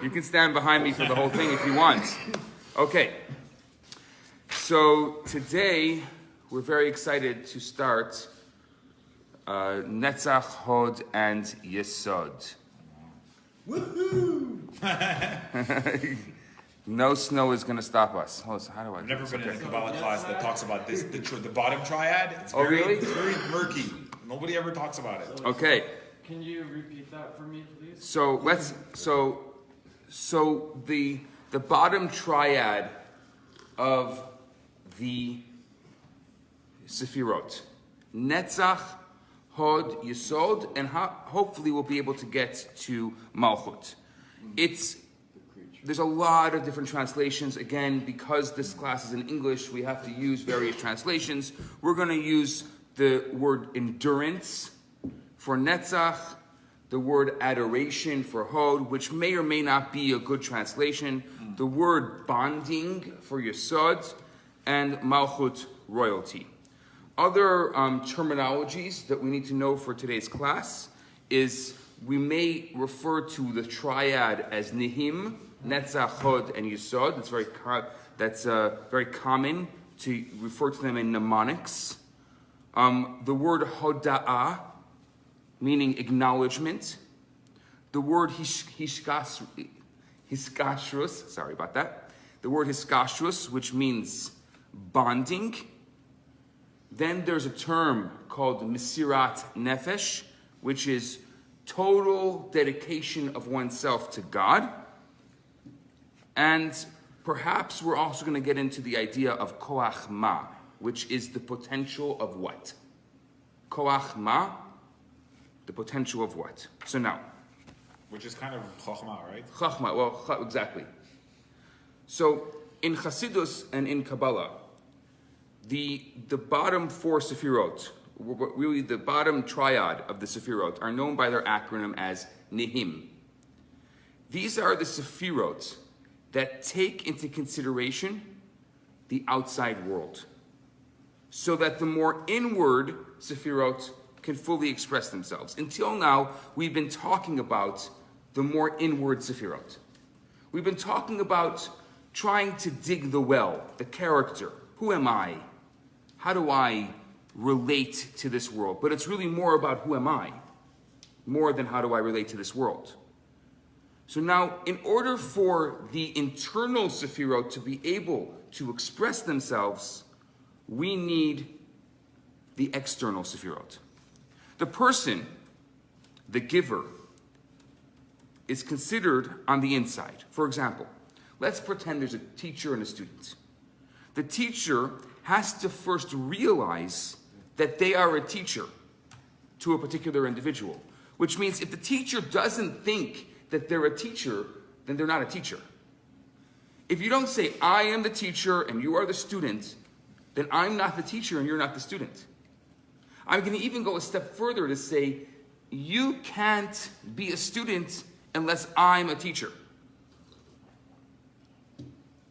You can stand behind me for the whole thing if you want. Okay. So today we're very excited to start Netzach, Hod, and Yesod. Woohoo! No snow is going to stop us. Oh, so how do I? I've never been in a Kabbalah class that talks about this. The bottom triad. It's really? It's very murky. Nobody ever talks about it. Okay. Can you repeat that for me, please? So the bottom triad of the Sefirot, Netzach, Hod, Yesod, and hopefully we'll be able to get to Malchut. There's a lot of different translations. Again, because this class is in English, we have to use various translations. We're going to use the word endurance for Netzach, the word adoration for Hod, which may or may not be a good translation, the word bonding for Yesod, and Malchut, royalty. Other terminologies that we need to know for today's class is we may refer to the triad as Nihim, Netzach, Hod, and Yesod. That's very common to refer to them in mnemonics. The word Hoda'ah, meaning acknowledgement. The word Hiskashrus, sorry about that. The word Hiskashrus, which means bonding. Then there's a term called Mesirat Nefesh, which is total dedication of oneself to God. And perhaps we're also going to get into the idea of Koach Ma, which is the potential of what? Koach Ma, the potential of what? So now. Which is kind of Chochmah, right? Chochmah, well, exactly. So in Chassidus and in Kabbalah, the bottom four Sefirot, really the bottom triad of the Sefirot, are known by their acronym as Nihim. These are the Sefirot that take into consideration the outside world, so that the more inward Sefirot can fully express themselves. Until now, we've been talking about the more inward Sefirot. We've been talking about trying to dig the well, the character. Who am I? How do I relate to this world? But it's really more about who am I, more than how do I relate to this world. So now, in order for the internal Sefirot to be able to express themselves, we need the external Sefirot. The person, the giver, is considered on the inside. For example, let's pretend there's a teacher and a student. The teacher has to first realize that they are a teacher to a particular individual, which means if the teacher doesn't think that they're a teacher, then they're not a teacher. If you don't say, I am the teacher and you are the student, then I'm not the teacher and you're not the student. I'm going to even go a step further to say, you can't be a student unless I'm a teacher.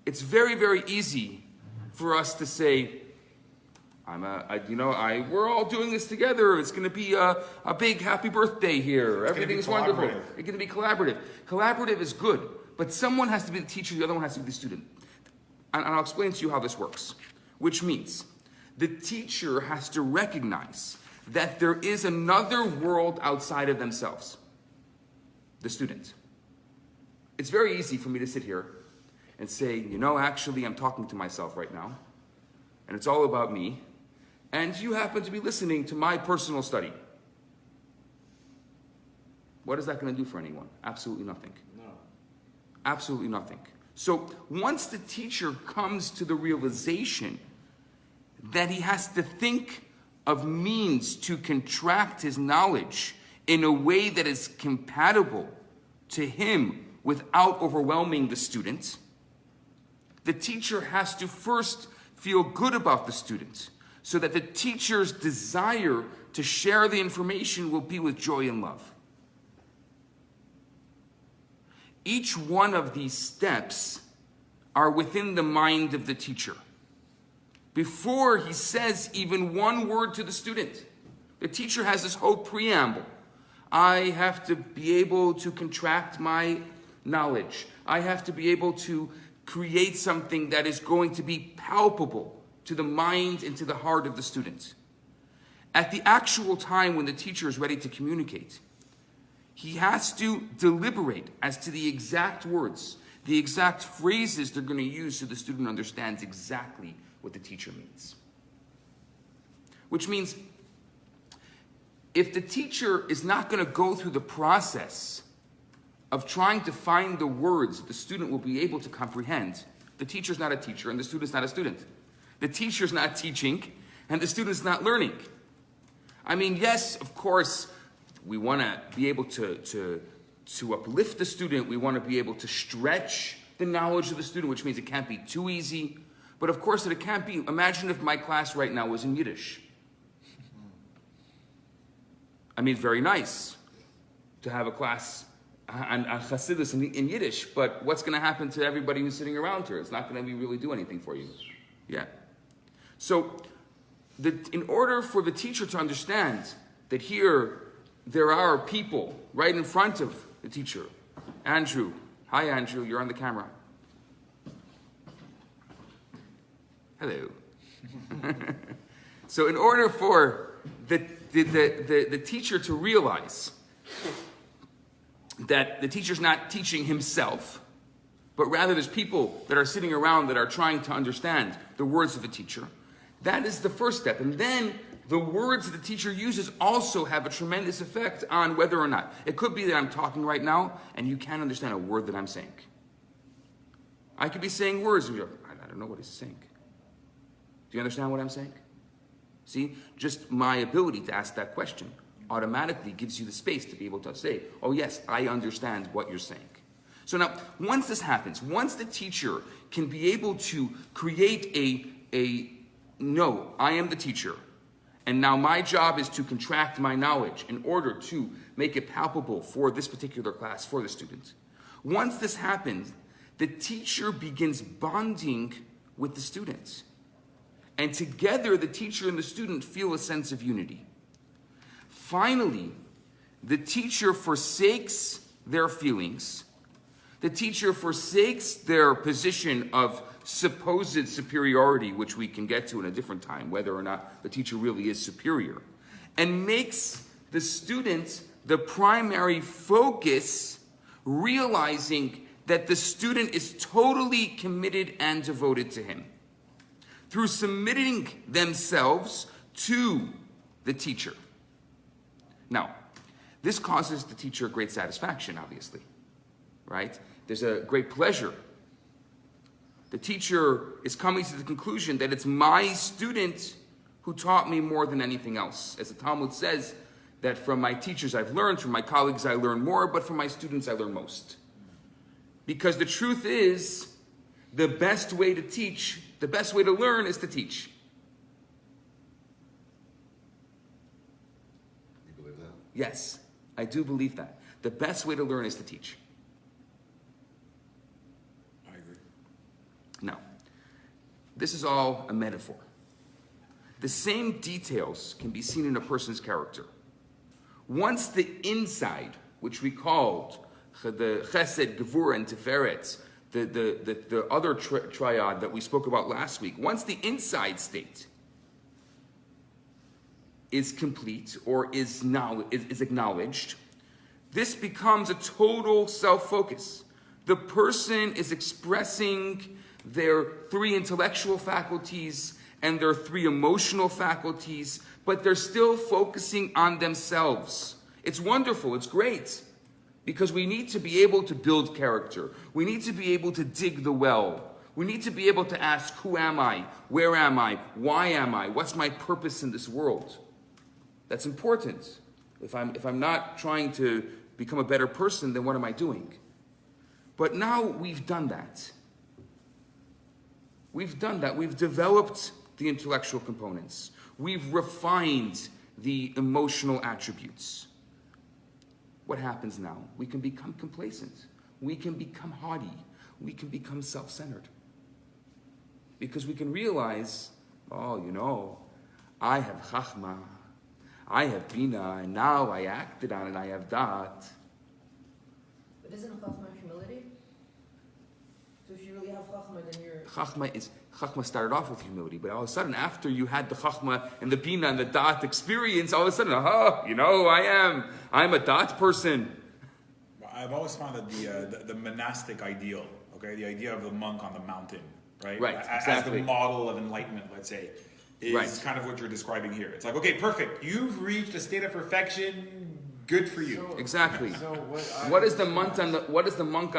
It's very, very easy for us to say, we're all doing this together. It's going to be a big happy birthday here. Everything's wonderful. It's going to be collaborative. Collaborative is good, but someone has to be the teacher, the other one has to be the student. And I'll explain to you how this works, which means the teacher has to recognize that there is another world outside of themselves, the student. It's very easy for me to sit here and say, actually, I'm talking to myself right now, and it's all about me, and you happen to be listening to my personal study. What is that going to do for anyone? Absolutely nothing. No. Absolutely nothing. So once the teacher comes to the realization that he has to think of means to contract his knowledge in a way that is compatible to him without overwhelming the student, the teacher has to first feel good about the student so that the teacher's desire to share the information will be with joy and love. Each one of these steps are within the mind of the teacher. Before he says even one word to the student, the teacher has this whole preamble. I have to be able to contract my knowledge. I have to be able to create something that is going to be palpable to the mind and to the heart of the student. At the actual time when the teacher is ready to communicate, he has to deliberate as to the exact words, the exact phrases they're going to use so the student understands exactly what the teacher means. Which means, if the teacher is not going to go through the process of trying to find the words that the student will be able to comprehend, the teacher's not a teacher and the student's not a student. The teacher's not teaching and the student's not learning. I mean, yes, of course, we want to be able to uplift the student. We want to be able to stretch the knowledge of the student, which means it can't be too easy. But of course, it can't be. Imagine if my class right now was in Yiddish. I mean, it's very nice to have a class on Chassidus in Yiddish, but what's going to happen to everybody who's sitting around here? It's not going to really do anything for you. Yeah. So, in order for the teacher to understand that here there are people right in front of the teacher. Andrew. Hi, Andrew. You're on the camera. Hello. So in order for the teacher to realize that the teacher's not teaching himself, but rather there's people that are sitting around that are trying to understand the words of the teacher, that is the first step. And then the words that the teacher uses also have a tremendous effect on whether or not. It could be that I'm talking right now and you can't understand a word that I'm saying. I could be saying words and you're like, I don't know what he's saying. Do you understand what I'm saying? See, just my ability to ask that question automatically gives you the space to be able to say, oh yes, I understand what you're saying. So now, once this happens, once the teacher can be able to create no, I am the teacher, and now my job is to contract my knowledge in order to make it palpable for this particular class, for the student. Once this happens, the teacher begins bonding with the students. And together, the teacher and the student feel a sense of unity. Finally, the teacher forsakes their feelings. The teacher forsakes their position of supposed superiority, which we can get to in a different time, whether or not the teacher really is superior, and makes the student the primary focus, realizing that the student is totally committed and devoted to him, through submitting themselves to the teacher. Now, this causes the teacher great satisfaction, obviously, right? There's a great pleasure. The teacher is coming to the conclusion that it's my student who taught me more than anything else. As the Talmud says, that from my teachers I've learned, from my colleagues I learn more, but from my students I learn most. Because the truth is, the best way to teach, the best way to learn is to teach. You believe that? Yes, I do believe that. The best way to learn is to teach. I agree. Now, this is all a metaphor. The same details can be seen in a person's character. Once the inside, which we called the Chesed, Gevurah, and Tiferet, the other triad that we spoke about last week, once the inside state is complete or is acknowledged, this becomes a total self-focus. The person is expressing their 3 intellectual faculties and their 3 emotional faculties, but they're still focusing on themselves. It's wonderful, it's great, because we need to be able to build character. We need to be able to dig the well. We need to be able to ask, who am I? Where am I? Why am I? What's my purpose in this world? That's important. If I'm not trying to become a better person, then what am I doing? But now we've done that. We've done that. We've developed the intellectual components. We've refined the emotional attributes. What happens now? We can become complacent. We can become haughty. We can become self-centered. Because we can realize, oh, I have chachma, I have bina, and now I acted on it, I have dat. But isn't chachma humility? Chachma started off with humility, but all of a sudden, after you had the Chachma and the Bina and the Dat experience, all of a sudden, you know who I am. I'm a Dat person. I've always found that the monastic ideal, okay, the idea of the monk on the mountain, right? Right, exactly. As the model of enlightenment, let's say, is kind of what you're describing here. It's like, okay, perfect. You've reached a state of perfection. Good for you. Exactly. So what is the monk on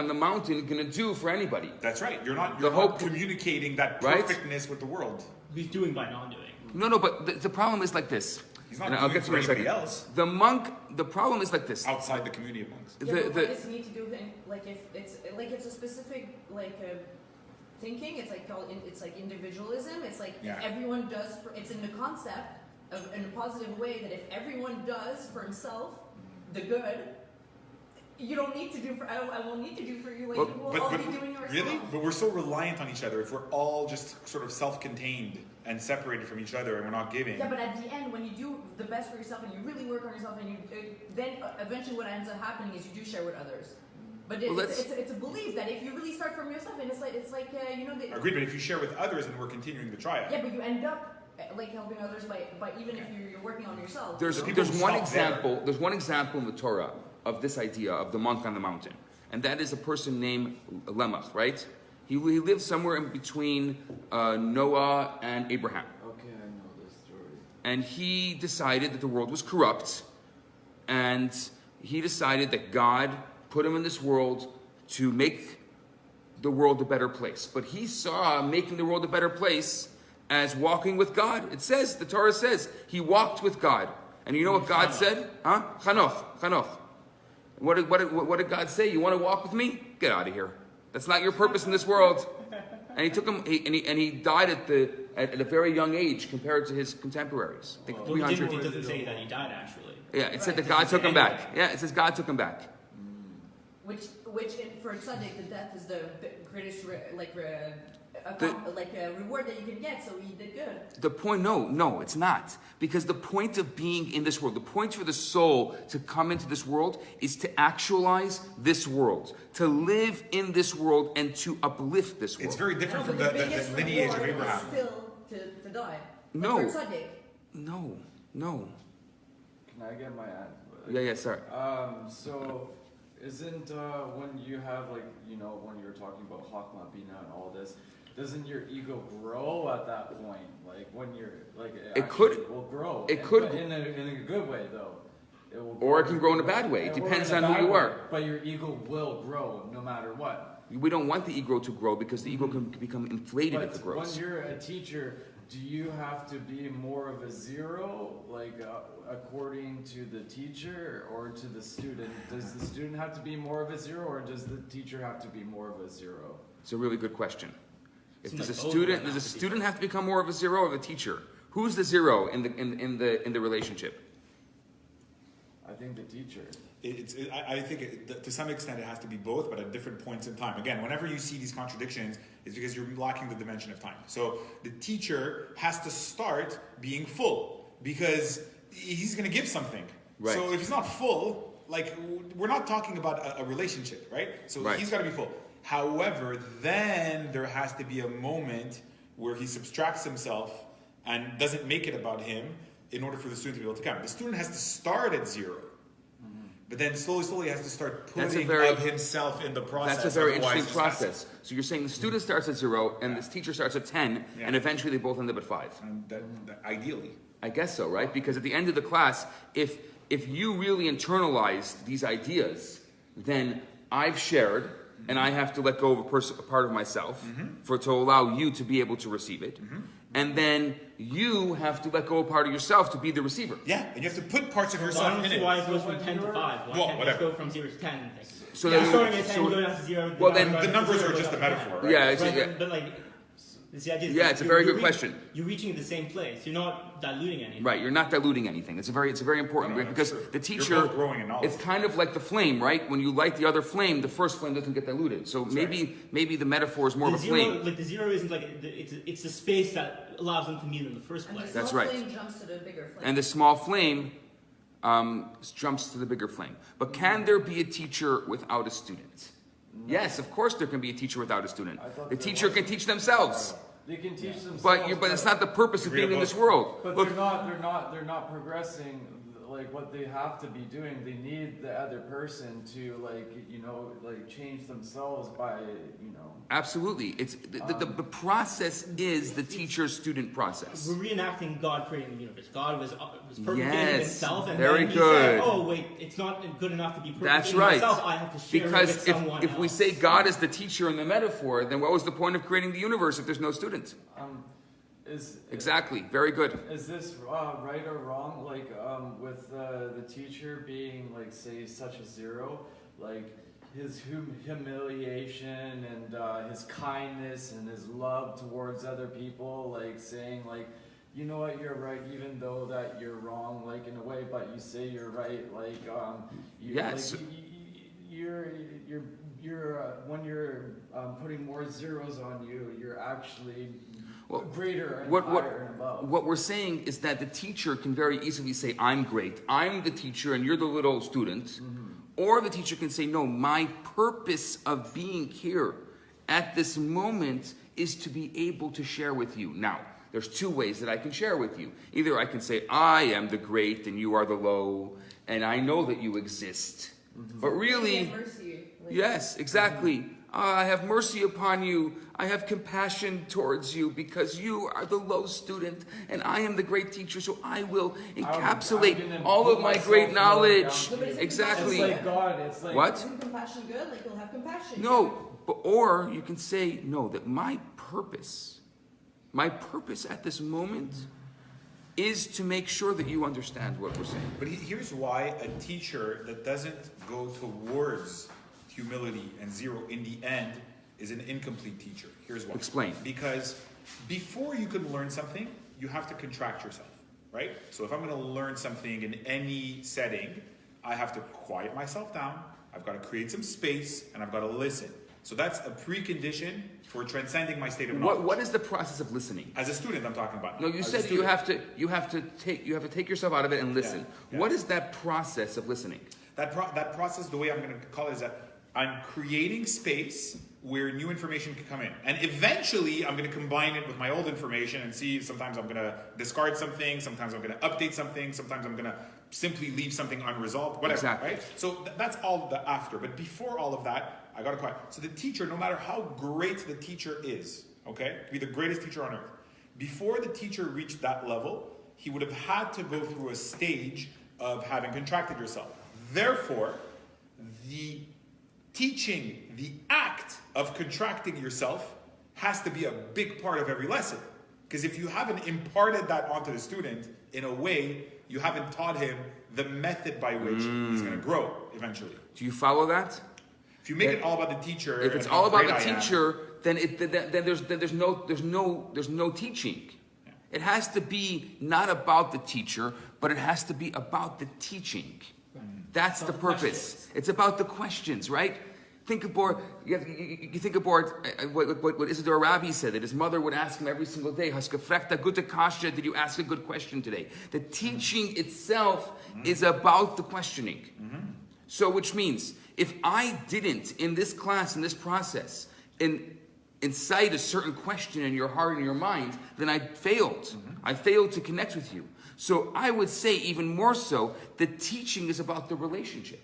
the mountain going to do for anybody? That's right. You're not communicating that Right? perfectness with the world. He's doing by not doing. No, but the problem is like this. He's not And doing I'll get it to for it in a anybody second. else The monk. The problem is like this. outside the community of monks. Yeah, but what does it need to do with like if it's a specific thinking? It's like it's like individualism. It's like if everyone does it's in the concept of in a positive way that if everyone does for himself the good, you don't need to do for I won't need to do for you. Like we'll all be doing ourselves. Really? But we're so reliant on each other. If we're all just sort of self-contained and separated from each other, and we're not giving. Yeah, but at the end, when you do the best for yourself and you really work on yourself, and then eventually what ends up happening is you do share with others. But it's a belief that if you really start from yourself, and it's like you know. Agreed, but if you share with others, then we're continuing the triad. Yeah, but you end up like helping others by even if you're working on yourself. There's one example. There's one example in the Torah of this idea of the monk on the mountain, and that is a person named Lamour, right? He lived somewhere in between Noah and Abraham. Okay, I know this story. And he decided that the world was corrupt, and he decided that God put him in this world to make the world a better place. But he saw making the world a better place as walking with God. It says, the Torah says, he walked with God. And you know what God said? Huh? Chanoch. What did God say? You want to walk with me? Get out of here. That's not your purpose in this world. And he took him, and he died at a very young age compared to his contemporaries. I think 300. It doesn't say that he died actually. Yeah, it said that God took him back. Yeah, it says God took him back. Which for tzaddik, the death is the greatest reward that you can get. So he did good. The point, no, it's not. Because the point of being in this world, the point for the soul to come into this world is to actualize this world, to live in this world and to uplift this world. It's very different from the the lineage of reward Abraham. is still to die. No. Like for tzaddik. No. Can I get my answer? Yeah, sorry. So isn't when you have when you're talking about Chachma, Bina, and all this, doesn't your ego grow at that point? Like when you're like It will grow. It could but in a good way though. It will Or it can grow in a bad way. It depends on who you are. But your ego will grow no matter what. We don't want the ego to grow because the ego can become inflated if it But grows. when you're a teacher, do you have to be more of a zero, according to the teacher or to the student? Does the student have to be more of a zero, or does the teacher have to be more of a zero? It's a really good question. Does a both student have to become more of a zero or the teacher? Who's the zero in the relationship? I think the teacher. I think to some extent it has to be both, but at different points in time. Again, whenever you see these contradictions, it's because you're lacking the dimension of time. So the teacher has to start being full because he's going to give something. Right. So if he's not full, we're not talking about a relationship, right? So he's got to be full. However, then there has to be a moment where he subtracts himself and doesn't make it about him in order for the student to be able to come. The student has to start at zero. But then slowly has to start putting of himself in the process. That's a very interesting process. So you're saying the student starts at 0 and the teacher starts at 10, and eventually they both end up at 5. Ideally. I guess so, right? Because at the end of the class, if you really internalized these ideas, then I've shared, and I have to let go of a part of myself to allow you to be able to receive it. And then you have to let go of part of yourself to be the receiver. Yeah, and you have to put parts of yourself I don't in see it. why it goes from 10 to 5. Why can't it go from 0 to 10? So You're then- starting at 10, so- you go down to 0. well, then The numbers are just a metaphor, right? Yeah, But it's the idea. Yeah, it's a very good question. You're reaching the same place. You're not diluting anything. Right, you're not diluting anything. It's very important No, because true. the You're teacher, both growing in knowledge. it's kind of like the flame, right? When you light the other flame, the first flame doesn't get diluted. So maybe the metaphor is more of a flame. The 0 isn't it's the space that allows them to meet in the first And place. the That's small right. flame jumps to the bigger flame. And the small flame jumps to the bigger flame. But can there be a teacher without a student? Yes, of course there can be a teacher without a student. I thought The there teacher was. can teach themselves. They can teach themselves. But it's not the purpose of being in this world. But Look, they're not progressing like what they have to be doing. They need the other person to change themselves by absolutely. It's the process is the teacher-student process. We're reenacting God creating the universe. God was perfect in Yes, himself, and very then he good. said, "Oh wait, it's not good enough to be perfect That's in right. myself. I have to share it Because with someone if we else." say God is the teacher in the metaphor, then what was the point of creating the universe if there's no student? Exactly. Very good. Is this right or wrong? Like with the teacher being like say such a zero, like his humiliation and his kindness and his love towards other people, like saying like, you know what, you're right, even though that you're wrong, like in a way, but you say you're right, like Yes. like, you're when you're putting more zeros on you, you're actually greater and higher and above. What we're saying is that the teacher can very easily say, I'm great, I'm the teacher and you're the little student. Mm-hmm. Or the teacher can say, no, my purpose of being here at this moment is to be able to share with you. Now, there's two ways that I can share with you. Either I can say, I am the great and you are the low, and I know that you exist. Mm-hmm. But really, yes, exactly. I have mercy upon you. I have compassion towards you because you are the low student and I am the great teacher. So I will encapsulate all of my great knowledge. Exactly. It's like God. It's like what? Isn't compassion good? Like you'll have compassion. No, or you can say, no, that my purpose at this moment is to make sure that you understand what we're saying. But here's why a teacher that doesn't go towards humility and zero in the end is an incomplete teacher. Here's why. Explain. Because before you can learn something, you have to contract yourself, right? So if I'm going to learn something in any setting, I have to quiet myself down, I've got to create some space, and I've got to listen. So that's a precondition for transcending my state of knowledge. What is the process of listening? As a student, I'm talking about. No, you said you have to take yourself out of it and listen. Yeah. What is that process of listening? That process, the way I'm going to call it is that I'm creating space where new information can come in. And eventually, I'm going to combine it with my old information and see, sometimes I'm going to discard something, sometimes I'm going to update something, sometimes I'm going to simply leave something unresolved, whatever, exactly. Right? So that's all the after. But before all of that, I got to quiet. So the teacher, no matter how great the teacher is, okay, be the greatest teacher on earth, before the teacher reached that level, he would have had to go through a stage of having contracted yourself. Therefore, the teaching, the act of contracting yourself has to be a big part of every lesson. Because if you haven't imparted that onto the student, in a way, you haven't taught him the method by which he's going to grow eventually. Do you follow that? If you make it all about the teacher, if it's all about the teacher, then there's no teaching. Yeah. It has to be not about the teacher, but it has to be about the teaching. That's the purpose. It's about the questions, right? Think about you think about what Isidore Rabbi said, that his mother would ask him every single day, "Hast gefragt gute kasha? Did you ask a good question today?" The teaching itself is about the questioning. So, which means if I didn't in this class, in this process, incite a certain question in your heart and your mind, then I failed. I failed to connect with you. So I would say even more so, the teaching is about the relationship.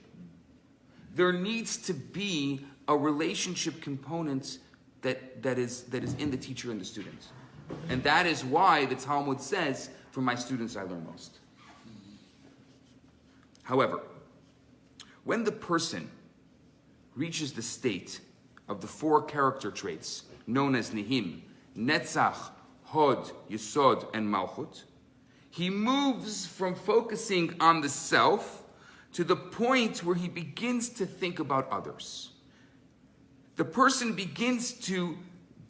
There needs to be a relationship component that is in the teacher and the student. And that is why the Talmud says, from my students I learn most. However, when the person reaches the state of the four character traits known as Nehim, Netzach, Hod, Yesod, and Malchut, he moves from focusing on the self to the point where he begins to think about others. The person begins to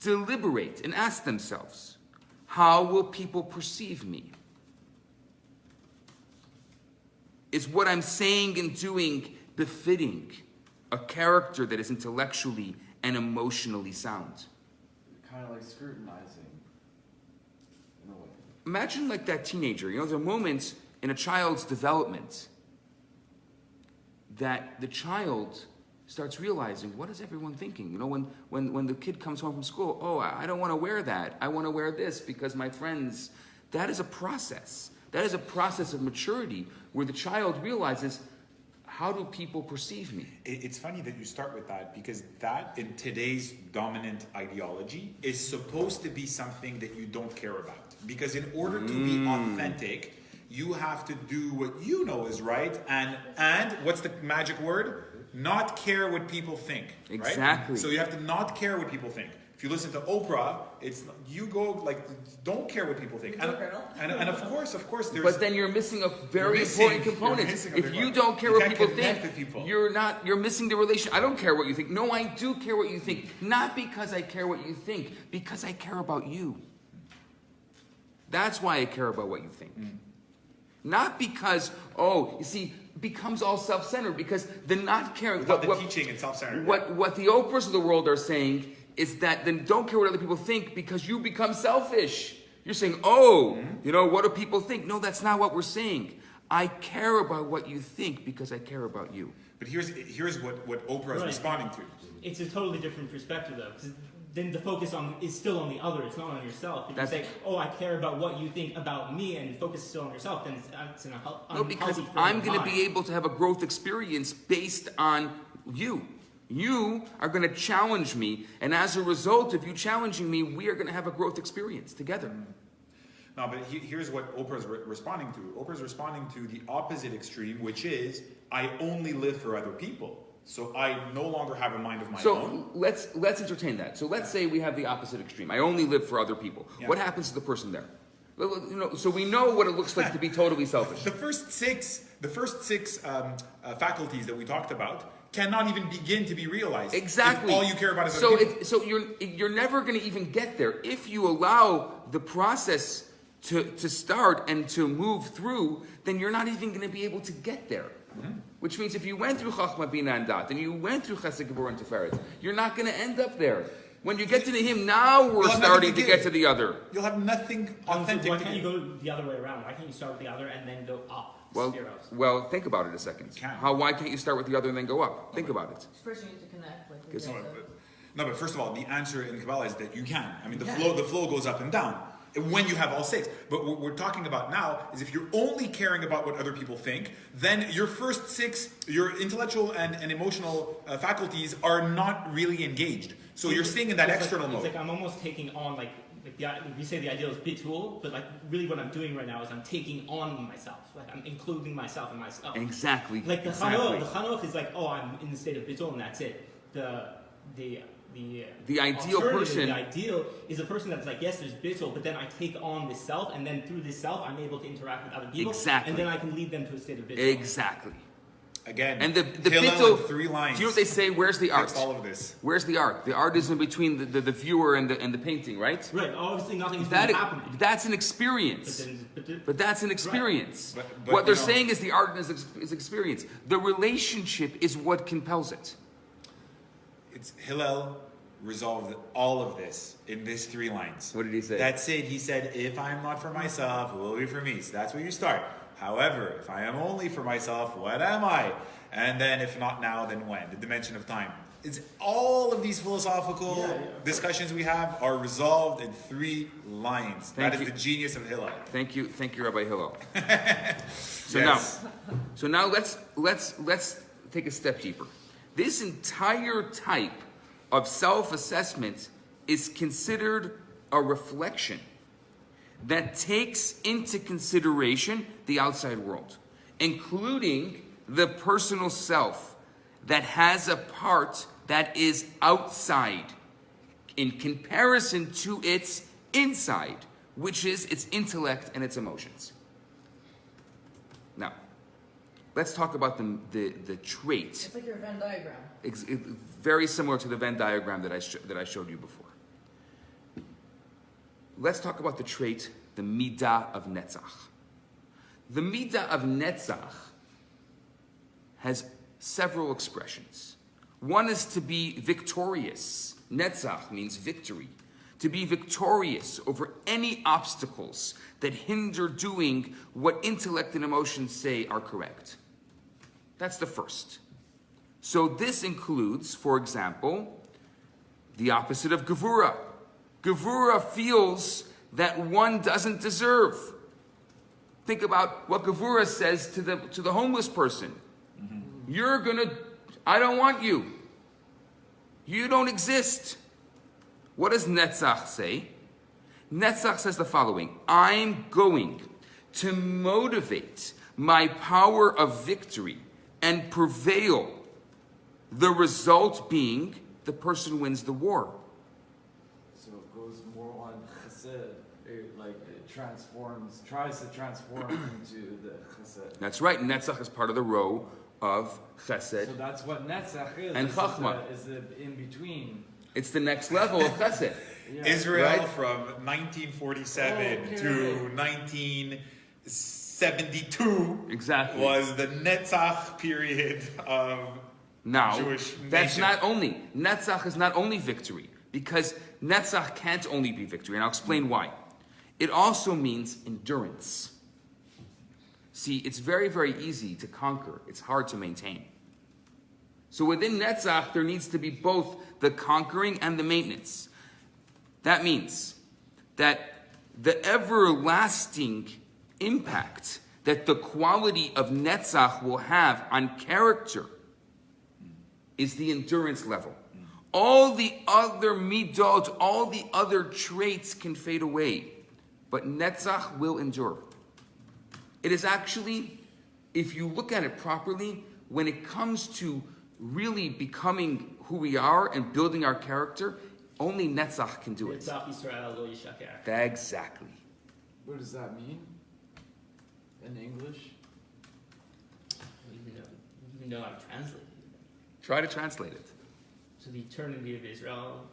deliberate and ask themselves, how will people perceive me? Is what I'm saying and doing befitting a character that is intellectually and emotionally sound? Kind of like scrutinizing, in a way. Imagine like that teenager. You know, there are moments in a child's development that the child starts realizing, what is everyone thinking? You know, when the kid comes home from school, oh, I don't want to wear that. I want to wear this because my friends. That is a process. That is a process of maturity where the child realizes, how do people perceive me? It's funny that you start with that, because that, in today's dominant ideology, is supposed to be something that you don't care about. Because in order to be authentic, you have to do what you know is right, and what's the magic word? Not care what people think. Exactly. Right? So you have to not care what people think. If you listen to Oprah, it's you go like, don't care what people think. And of course there's. But then you're missing a very important component. If you don't care what people think, you're missing the relation. I don't care what you think. No, I do care what you think. Not because I care what you think, because I care about you. That's why I care about what you think. Not because, you see, becomes all self-centered, because the not caring. Without the teaching and self-centered. What the Oprahs of the world are saying is that then don't care what other people think, because you become selfish. You're saying, what do people think? No, that's not what we're saying. I care about what you think because I care about you. But here's what Oprah is responding to. It's a totally different perspective, though, because then the focus is still on the other. It's not on yourself. If you say, I care about what you think about me, and the focus is still on yourself, then it's an unhealthy frame of mind. No, because I'm going to be able to have a growth experience based on you. You are going to challenge me, and as a result of you challenging me, we are going to have a growth experience together. No, but here's what Oprah's responding to. Oprah's responding to the opposite extreme, which is, I only live for other people. So I no longer have a mind of my own. So let's entertain that. So let's say we have the opposite extreme. I only live for other people. Yeah. What happens to the person there? So we know what it looks like to be totally selfish. The first six faculties that we talked about cannot even begin to be realized. Exactly. If all you care about is other people. So you're never going to even get there if you allow the process to start and to move through. Then you're not even going to be able to get there. Which means if you went through Chachma, Bina, and Dat, and you went through Chesed, Gevurah, and Tiferet, you're not going to end up there. When you get to the him, now we're starting to get to the other. You'll have nothing authentic. Why can't you go the other way around? Why can't you start with the other and then go up? Well, think about it a second. Why can't you start with the other and then go up? Think about it. First, you need to connect. But first of all, the answer in Kabbalah is that you can. I mean, the flow goes up and down when you have all six. But what we're talking about now is if you're only caring about what other people think, then your first six, your intellectual and emotional faculties are not really engaged. So you're staying in that external mode. It's like I'm almost taking on we say the ideal is bitul, but really what I'm doing right now is I'm taking on myself. Like I'm including myself in myself. Exactly. Like the chanoch is like, I'm in the state of bitul and that's it. The ideal person. The ideal is a person that's like, yes, there's bittul, but then I take on this self, and then through this self, I'm able to interact with other people. Exactly. And then I can lead them to a state of bittul. Exactly. Again, and the bittul, 3 lines. Do you know what they say? Where's the art? All of this. Where's the art? The art is in between the viewer and the painting, right? Right. Obviously, nothing's happening. That's an experience. But that's an experience. Right. But what they're saying is the art is experience. The relationship is what compels it. It's Hillel resolved all of this in these 3 lines. What did he say? That's it. He said, if I'm not for myself, it will be for me. So that's where you start. However, if I am only for myself, what am I? And then if not now, then when? The dimension of time. It's all of these philosophical discussions we have are resolved in 3 lines. That is the genius of Hillel. Thank you, Rabbi Hillel. So now let's take a step deeper. This entire type of self-assessment is considered a reflection that takes into consideration the outside world, including the personal self that has a part that is outside in comparison to its inside, which is its intellect and its emotions. Now, let's talk about the trait. It's like your Venn diagram. Very similar to the Venn diagram that I showed you before. Let's talk about the trait, the midah of Netzach. The midah of Netzach has several expressions. One is to be victorious. Netzach means victory. To be victorious over any obstacles that hinder doing what intellect and emotions say are correct. That's the first. So this includes, for example, the opposite of Gevura. Gevura feels that one doesn't deserve. Think about what Gevura says to the homeless person. I don't want you. You don't exist. What does Netzach say? Netzach says the following: I'm going to motivate my power of victory and prevail. The result being the person wins the war. So it goes more on chesed, it tries to transform into the chesed. That's right. Netzach is part of the row of chesed. So that's what Netzach is. And chachma is the in between. It's the next level of chesed. Yeah. Israel from 1947 to 1972 exactly was the Netzach period of Jewish that's nation. Netzach is not only victory, because Netzach can't only be victory, and I'll explain why. It also means endurance. See, it's very, very easy to conquer. It's hard to maintain. So within Netzach, there needs to be both the conquering and the maintenance. That means that the everlasting impact that the quality of Netzach will have on character is the endurance level. All the other midot, all the other traits can fade away, but Netzach will endure. It is actually, if you look at it properly, when it comes to really becoming who we are and building our character, only Netzach can do it. Netzach Yisroel lo yishaker. Exactly. What does that mean in English? Even though I've translated it. Try to translate it. So the eternity of Israel,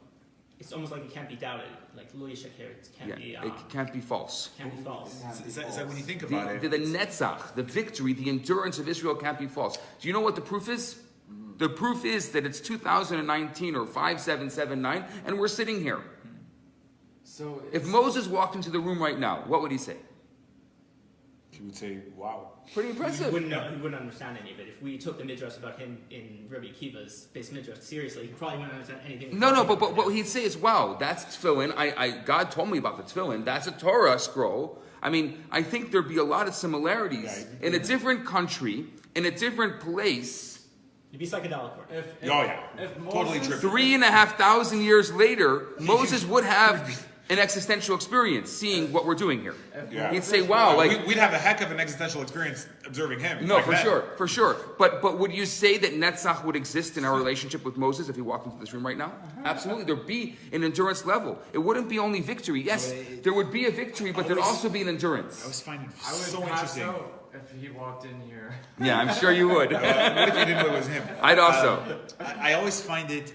it's almost like it can't be doubted. Like lo yishaker, it can't be. It can't be false. Can't be false. Is that when you think about it? The Netzach, the victory, the endurance of Israel can't be false. Do you know what the proof is? The proof is that it's 2019 or 5779, and we're sitting here. So if Moses walked into the room right now, what would he say? He would say, "Wow, pretty impressive." He wouldn't understand any of it. If we took the midrash about him in Rabbi Kiva's base midrash seriously, he probably wouldn't understand anything. No, but what he'd say is, "Wow, that's tefillin. God told me about the tefillin. That's a Torah scroll." I mean, I think there'd be a lot of similarities in a different country, in a different place. It'd be psychedelic work. If Moses, totally true. 3,500 years later, Moses would have an existential experience seeing what we're doing here. He'd say, "Wow!" Like we'd have a heck of an existential experience observing him. No, for sure. But would you say that Netzach would exist in our relationship with Moses if he walked into this room right now? Absolutely. There'd be an endurance level. It wouldn't be only victory. Yes, there would be a victory, but there'd also be an endurance. I was finding it I would so pass interesting. out if he walked in here. Yeah, I'm sure you would. What if you didn't know it was him? I'd also. I always find it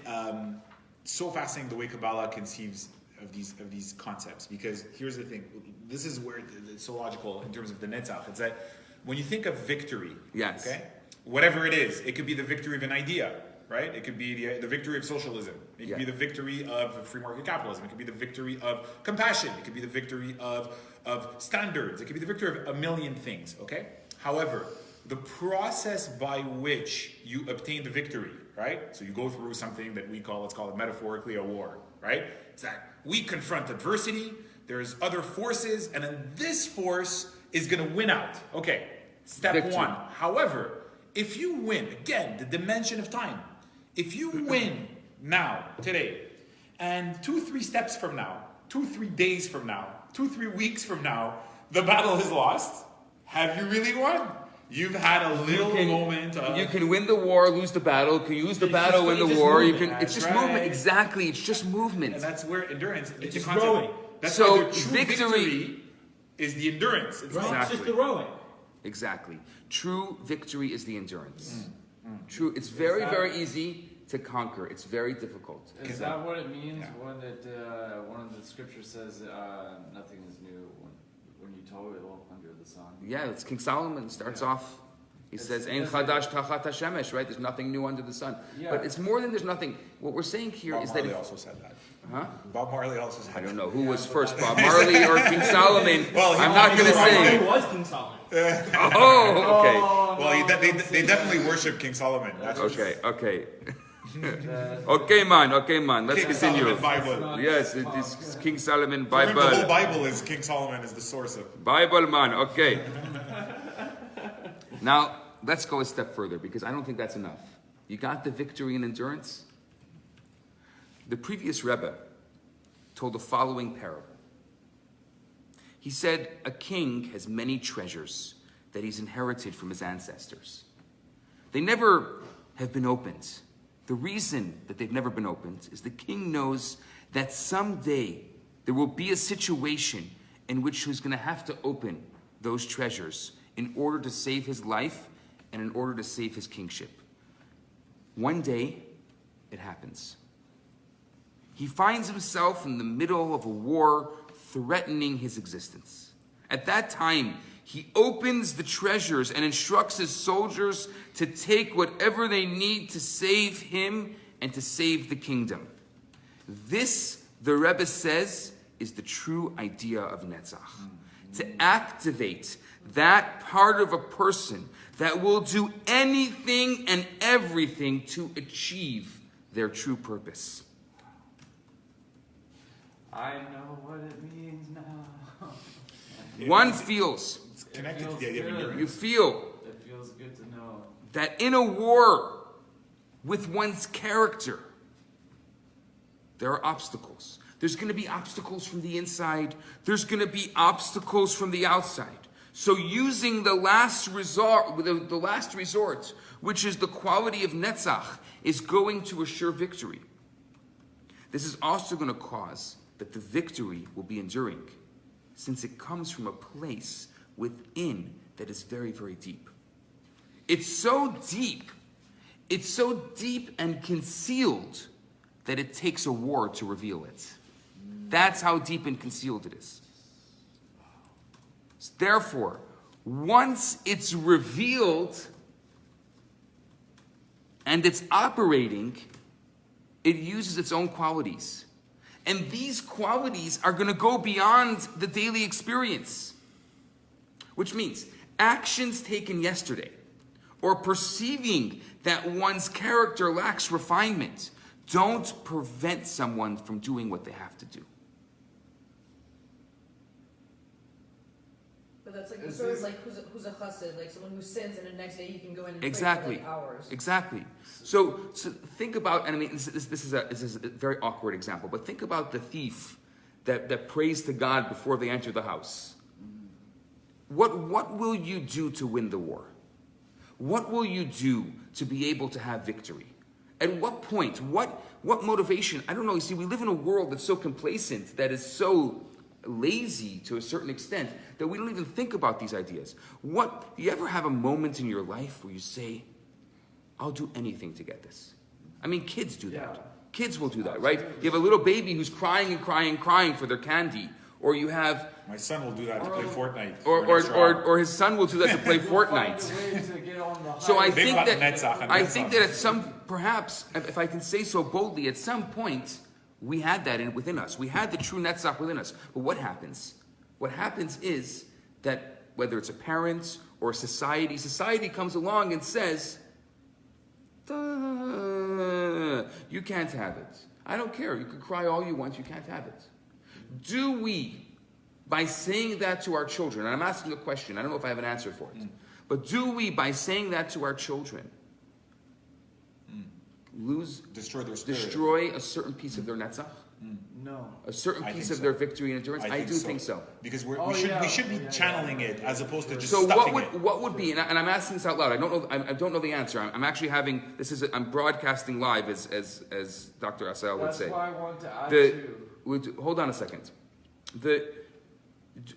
so fascinating the way Kabbalah conceives of these concepts, because here's the thing. This is where it's so logical in terms of the Netzach. It's that when you think of victory, okay, whatever it is, it could be the victory of an idea, right? It could be the victory of socialism. It could be the victory of free market capitalism. It could be the victory of compassion. It could be the victory of standards. It could be the victory of a million things, okay? However, the process by which you obtain the victory, right? So you go through something that let's call it metaphorically a war, right? It's that we confront adversity, there's other forces, and then this force is going to win out. Okay, step victory. one. However, if you win, again, the dimension of time, if you win now, today, and 2-3 steps from now, 2-3 days from now, 2-3 weeks from now, the battle is lost, have you really won? You've had a little moment of... You can win the war, lose the battle. Can you lose the battle, win the war? Movement. You can. It's just movement. Exactly. It's just movement. And that's where endurance... It's a just concept. rowing. That's So why the true victory is the endurance. It's Right? not... It's just the rowing. Exactly. True victory is the endurance. True. It's very, very easy to conquer. It's very difficult. Is that what it means when one of the scriptures says nothing is new when you toil under the sun? Yeah, it's King Solomon starts off He says, "Ein chadash tachat hashemesh," right? There's nothing new under the sun. Yeah. But it's more than there's nothing. What we're saying here Bob is Marley that also said that. huh? Bob Marley also said I don't that. know who was first, Bob Marley or King Solomon. Well, I'm not going to say. Who was King Solomon? Oh, okay. Well, they definitely worship King Solomon. That's for sure. Okay. Okay, man. Let's King continue. Solomon Bible. Yes, it is King Solomon For him, Bible. the whole Bible is King Solomon is the source of. Bible, man. Okay. Now, let's go a step further because I don't think that's enough. You got the victory and endurance? The previous Rebbe told the following parable. He said, a king has many treasures that he's inherited from his ancestors. They never have been opened. The reason that they've never been opened is the king knows that someday there will be a situation in which he's going to have to open those treasures in order to save his life and in order to save his kingship. One day, it happens. He finds himself in the middle of a war threatening his existence. At that time, he opens the treasures and instructs his soldiers to take whatever they need to save him and to save the kingdom. This, the Rebbe says, is the true idea of Netzach. To activate that part of a person that will do anything and everything to achieve their true purpose. I know what it means now. One feels, It's connected to the idea of endurance. you feel It feels good to know. that in a war with one's character, there are obstacles. There's going to be obstacles from the inside. There's going to be obstacles from the outside. So using the last resort, which is the quality of Netzach, is going to assure victory. This is also going to cause that the victory will be enduring, since it comes from a place within that is very, very deep. It's so deep and concealed that it takes a war to reveal it. That's how deep and concealed it is. Therefore, once it's revealed and it's operating, it uses its own qualities. And these qualities are going to go beyond the daily experience. Which means actions taken yesterday or perceiving that one's character lacks refinement don't prevent someone from doing what they have to do. But that's like the sort of like who's a chassid, like someone who sins and the next day you can go in and Exactly. pray for like hours. Exactly. So think about, and I mean, this is a very awkward example, but think about the thief that prays to God before they enter the house. What will you do to win the war? What will you do to be able to have victory? At what point? What motivation? I don't know. You see, we live in a world that's so complacent, that is so lazy to a certain extent, that we don't even think about these ideas. You ever have a moment in your life where you say, I'll do anything to get this? I mean, kids do that. Yeah. Kids will do that, right? You have a little baby who's crying and crying and crying for their candy. Or you have... My son will do that to play Fortnite. Or his son will do that to play Fortnite. So I think that at some, perhaps, if I can say so boldly, at some point, we had that within us. We had the true Netzach within us. But what happens? What happens is that whether it's a parent or a society comes along and says, you can't have it. I don't care. You can cry all you want. You can't have it. Do we, by saying that to our children, and I'm asking a question, I don't know if I have an answer for it, but do we, by saying that to our children, destroy a certain piece of their Netzach? No. A certain I piece think of so. their victory and endurance? I do think so. Because we should be channeling it as opposed to just So stuffing it. what would be, and I'm asking this out loud, I don't know the answer. I'm actually having, I'm broadcasting live as Dr. Asel would say. That's why I want to add too. Hold on a second.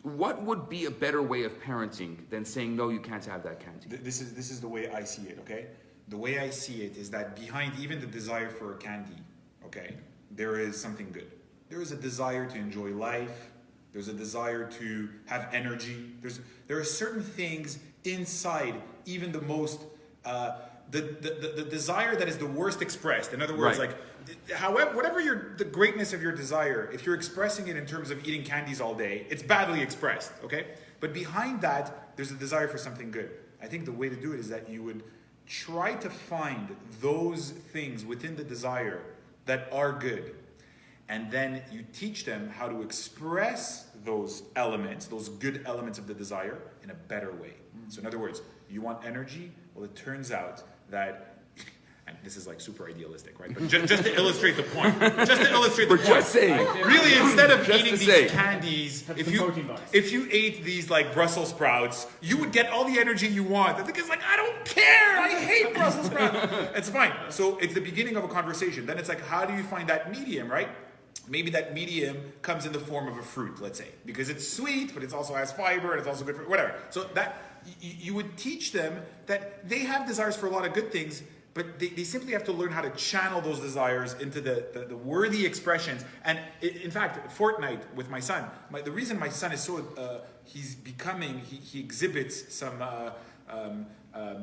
What would be a better way of parenting than saying, no, you can't have that candy? This is the way I see it, okay? The way I see it is that behind even the desire for a candy, okay, there is something good. There is a desire to enjoy life. There's a desire to have energy. There are certain things inside even the most, the desire that is the worst expressed. In other words, Right. like, however, whatever the greatness of your desire, if you're expressing it in terms of eating candies all day, it's badly expressed, okay? But behind that, there's a desire for something good. I think the way to do it is that you would try to find those things within the desire that are good. And then you teach them how to express those elements, those good elements of the desire, in a better way. So in other words, you want energy? Well, it turns out that, and this is like super idealistic, right? But just to illustrate the point, We're just saying. Really, instead of Just eating to these say. candies, Have if some protein bars. you ate these like Brussels sprouts, you would get all the energy you want. I think it's like, I don't care, I hate Brussels sprouts. It's fine. So it's the beginning of a conversation. Then it's like, how do you find that medium, right? Maybe that medium comes in the form of a fruit, let's say, because it's sweet, but it also has fiber and it's also good for whatever. So that you would teach them that they have desires for a lot of good things, but they simply have to learn how to channel those desires into the worthy expressions. And in fact, Fortnite with my son, the reason my son is so, he exhibits some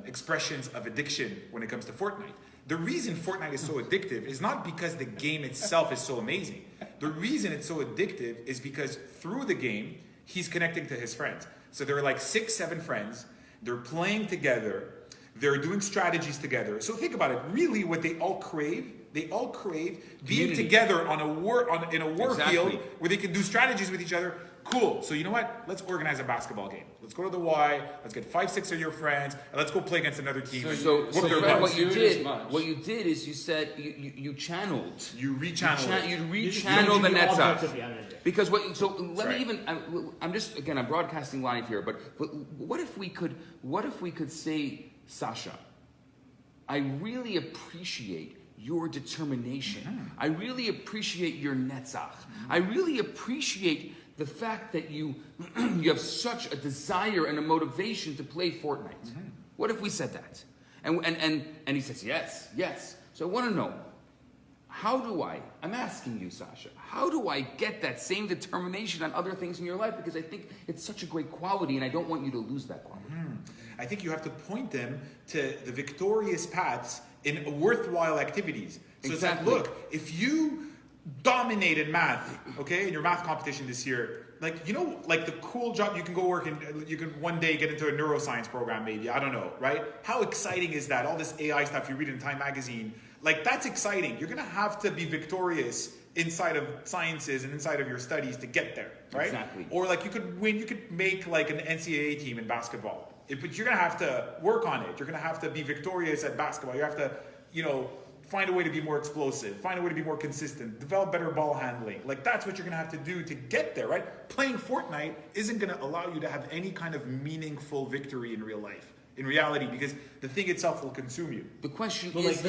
expressions of addiction when it comes to Fortnite. The reason Fortnite is so addictive is not because the game itself is so amazing. The reason it's so addictive is because through the game, he's connecting to his friends. So there are like 6, 7 friends. They're playing together. They're doing strategies together. So think about it. Really, what they all crave being Community. together in a war Exactly. field where they can do strategies with each other. Cool. So you know what? Let's organize a basketball game. Let's go to the Y. Let's get 5, 6 of your friends, and let's go play against another team. So Whoop their Fred, butts. what you did is you said you channeled. You rechannel it. You You rechannel the object of Netzach. the energy. Because let me right. even. I'm broadcasting live here. But what if we could say, Sasha, I really appreciate your determination. Mm-hmm. I really appreciate your Netzach. I really appreciate the fact that you have such a desire and a motivation to play Fortnite. Mm-hmm. What if we said that? And he says, yes. So I want to know, I'm asking you, Sasha, how do I get that same determination on other things in your life? Because I think it's such a great quality and I don't want you to lose that quality. I think you have to point them to the victorious paths in worthwhile activities. So Exactly. it's like, look, if you dominated math, okay, in your math competition this year, like, you know, like the cool job you can go work in, you can one day get into a neuroscience program maybe, I don't know, right? How exciting is that? All this AI stuff you read in Time magazine, like that's exciting. You're gonna have to be victorious inside of sciences and inside of your studies to get there, right? Exactly. Or like you could make like an NCAA team in basketball. But you're gonna have to work on it. You're gonna have to be victorious at basketball. You have to, find a way to be more explosive, find a way to be more consistent, develop better ball handling. Like that's what you're gonna have to do to get there, right? Playing Fortnite isn't gonna allow you to have any kind of meaningful victory in real life, in reality, because the thing itself will consume you. The question But is,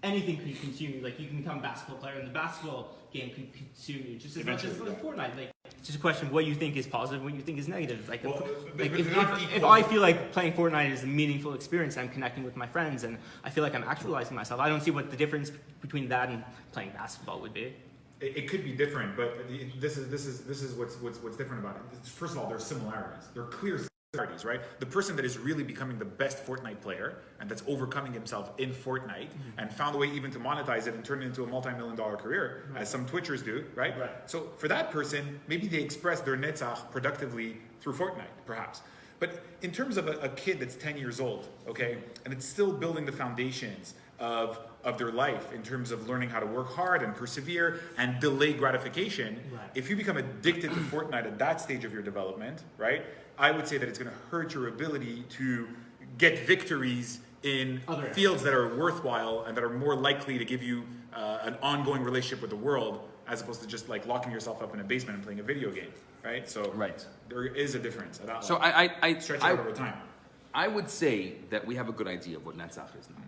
anything can consume you. Like you can become a basketball player, and the basketball game can consume you just as much as Eventually, Fortnite. Like it's just a question of what you think is positive, what you think is negative. Like, Well, like but if, they're not if equal. I feel like playing Fortnite is a meaningful experience, I'm connecting with my friends, and I feel like I'm actualizing myself. I don't see what the difference between that and playing basketball would be. It could be different, but this is what's different about it. First of all, there are similarities. There are clear similarities, right? The person that is really becoming the best Fortnite player and that's overcoming himself in Fortnite and found a way even to monetize it and turn it into a multi-million-dollar career, as some Twitchers do, right? So for that person, maybe they express their Netzach productively through Fortnite, perhaps. But in terms of a kid that's 10 years old, okay, and it's still building the foundations of their life in terms of learning how to work hard and persevere and delay gratification, if you become addicted to Fortnite at that stage of your development, right, I would say that it's going to hurt your ability to get victories in fields that are worthwhile and that are more likely to give you an ongoing relationship with the world, as opposed to just like locking yourself up in a basement and playing a video game, right? So there is a difference. so I stretch out over time. I would say that we have a good idea of what Netzach is now.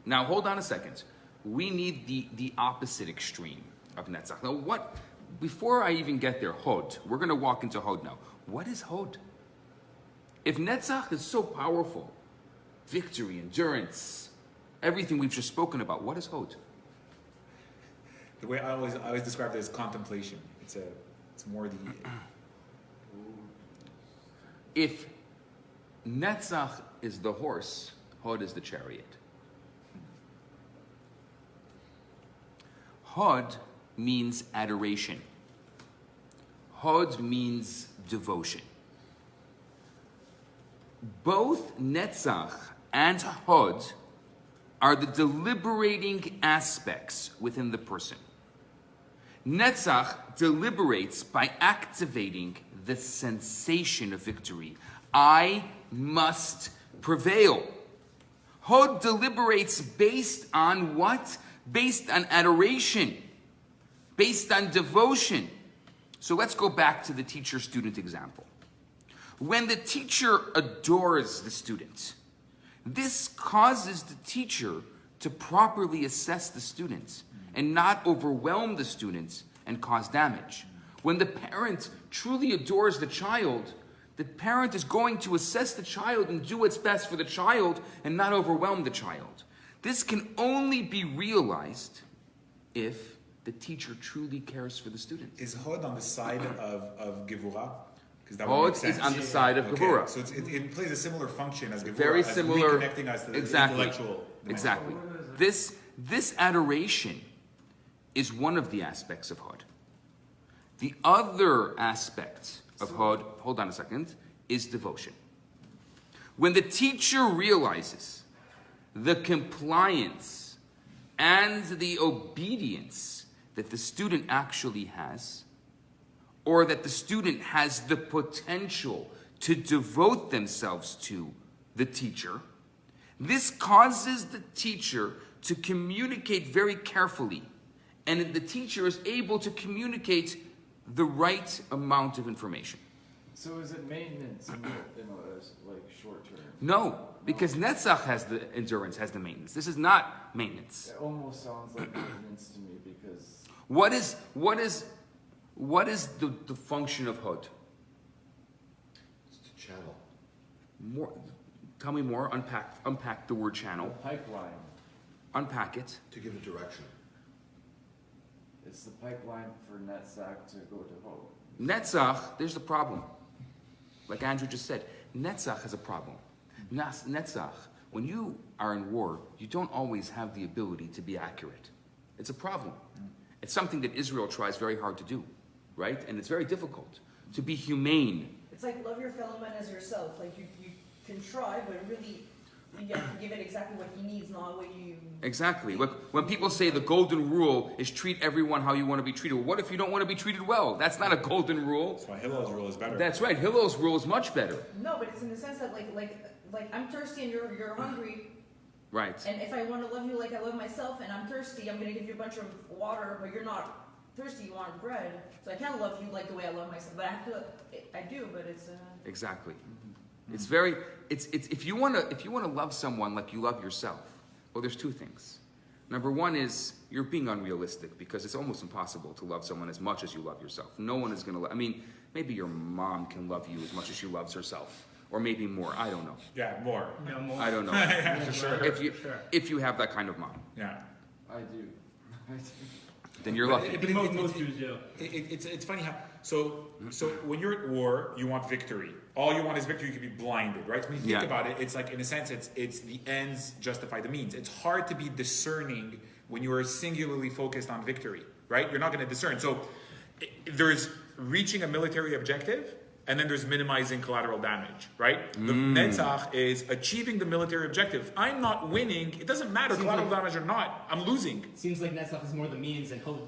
Now, hold on a second. We need the opposite extreme of Netzach. Now, before I even get there, Hod, we're going to walk into Hod now. What is Hod? If Netzach is so powerful, victory, endurance, everything we've just spoken about, what is Hod? The way I always describe it as contemplation. It's more the... If Netzach is the horse, Hod is the chariot. Hod means adoration. Hod means devotion. Both Netzach and Hod are the deliberating aspects within the person. Netzach deliberates by activating the sensation of victory. I must prevail. Hod deliberates based on what? Based on adoration, based on devotion. So let's go back to the teacher-student example. When the teacher adores the student, this causes the teacher to properly assess the students and not overwhelm the students and cause damage. When the parent truly adores the child, the parent is going to assess the child and do what's best for the child and not overwhelm the child. This can only be realized if the teacher truly cares for the students. Is Hod on the side of Gevurah? Because that Hod is on the side of Gevurah. So it plays a similar function as Gevurah. Very as similar. reconnecting us to the Exactly. intellectual dimension. Exactly. This adoration is one of the aspects of Hod. The other aspect of Hod, hold on a second, is devotion. When the teacher realizes the compliance and the obedience that the student actually has, or that the student has the potential to devote themselves to the teacher, this causes the teacher to communicate very carefully, and the teacher is able to communicate the right amount of information. So is it maintenance in like short term? No, because Netzach has the endurance, has the maintenance. This is not maintenance. It almost sounds like maintenance to me because What is the function of Hod? It's the channel. More, tell me more. Unpack the word channel. pipeline. Unpack it. To give a direction. It's the pipeline for Netzach to go to Hod. Netzach, there's the problem. Like Andrew just said, Netzach has a problem. Netzach, when you are in war, you don't always have the ability to be accurate. It's a problem. It's something that Israel tries very hard to do, right? And it's very difficult to be humane. It's like love your fellow man as yourself. Like you can try, but really you have to give it exactly what he needs, not what you. Exactly. When people say the golden rule is treat everyone how you want to be treated, well, what if you don't want to be treated well? That's not a golden rule. That's why Hillel's rule is better. That's right. Hillel's rule is much better. No, but it's in the sense that like I'm thirsty and you're hungry. Right. And if I want to love you like I love myself and I'm thirsty, I'm going to give you a bunch of water, but you're not thirsty, you want bread. So I can't love you like the way I love myself. But I do, but it's Exactly. It's very. It's if you want to love someone like you love yourself. Well, there's two things. Number one is you're being unrealistic because it's almost impossible to love someone as much as you love yourself. No one is going to. I mean, maybe your mom can love you as much as she loves herself, or maybe more. I don't know. Yeah, more. No more. I don't know. Yeah, for sure. If you have that kind of mom, Yeah. I do. then you're lucky. But Most Jews do. It's funny how so when you're at war, you want victory. All you want is victory. You can be blinded, right? When you think Yeah. about it, it's like in a sense, it's the ends justify the means. It's hard to be discerning when you are singularly focused on victory, right? You're not going to discern. So there's reaching a military objective, and then there's minimizing collateral damage, right? The Netzach is achieving the military objective. I'm not winning. It doesn't matter collateral damage or not. I'm losing. Seems like Netzach is more the means and Hod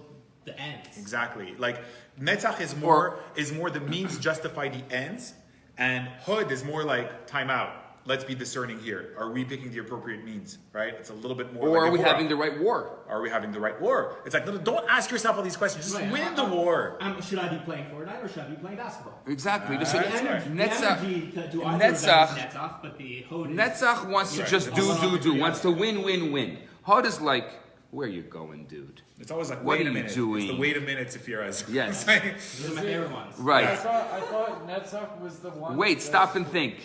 the ends. Exactly. Like Netzach is more the means justify the ends, and Hod is more like time out. Let's be discerning here. Are we picking the appropriate means? Right? It's a little bit more. Or like are we Gevurah. having the right war? Are we having the right war? It's like, no, don't ask yourself all these questions. Just Right. win the war. Should I be playing Fortnite or should I be playing basketball? Exactly. That's So right. The energy to do either of them is Netzach- Netzach, but the Hod is... Netzach wants to Right. just It's do, wants to win. Hod is like, where you going, dude? It's always like, What wait are a you minute. doing? It's the wait a minute, Sefirot. Yes. It's like- Those are my favorite ones. Right. I thought Netzach was the one. Wait, that- stop and think.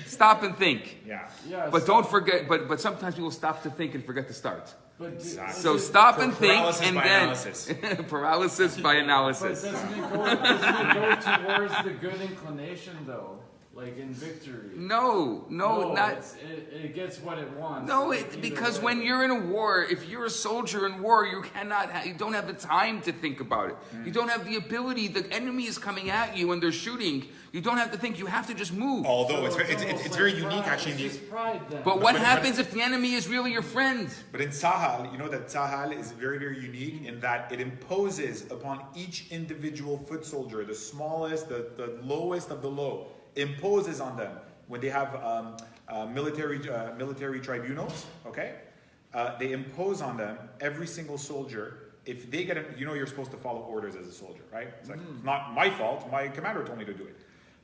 Stop and think. yeah. Yeah. But don't forget, but sometimes people stop to think and forget to start. But Exactly. So stop and think Paralysis and by then analysis. paralysis by But analysis. doesn't it go towards the good inclination though? like in victory. No, not. It gets what it wants. No, either because way. when you're in a war, if you're a soldier in war, you don't have the time to think about it. You don't have the ability. The enemy is coming at you and they're shooting. You don't have to think. You have to just move. Although So it's very unique, actually. It's just pride then. But what happens if the enemy is really your friend? But in Tzahal, you know that Tzahal is very, very unique in that it imposes upon each individual foot soldier, the smallest, the lowest of the low, imposes on them when they have military tribunals. Okay, they impose on them every single soldier. If they get, you're supposed to follow orders as a soldier, right? It's like it's not my fault. My commander told me to do it.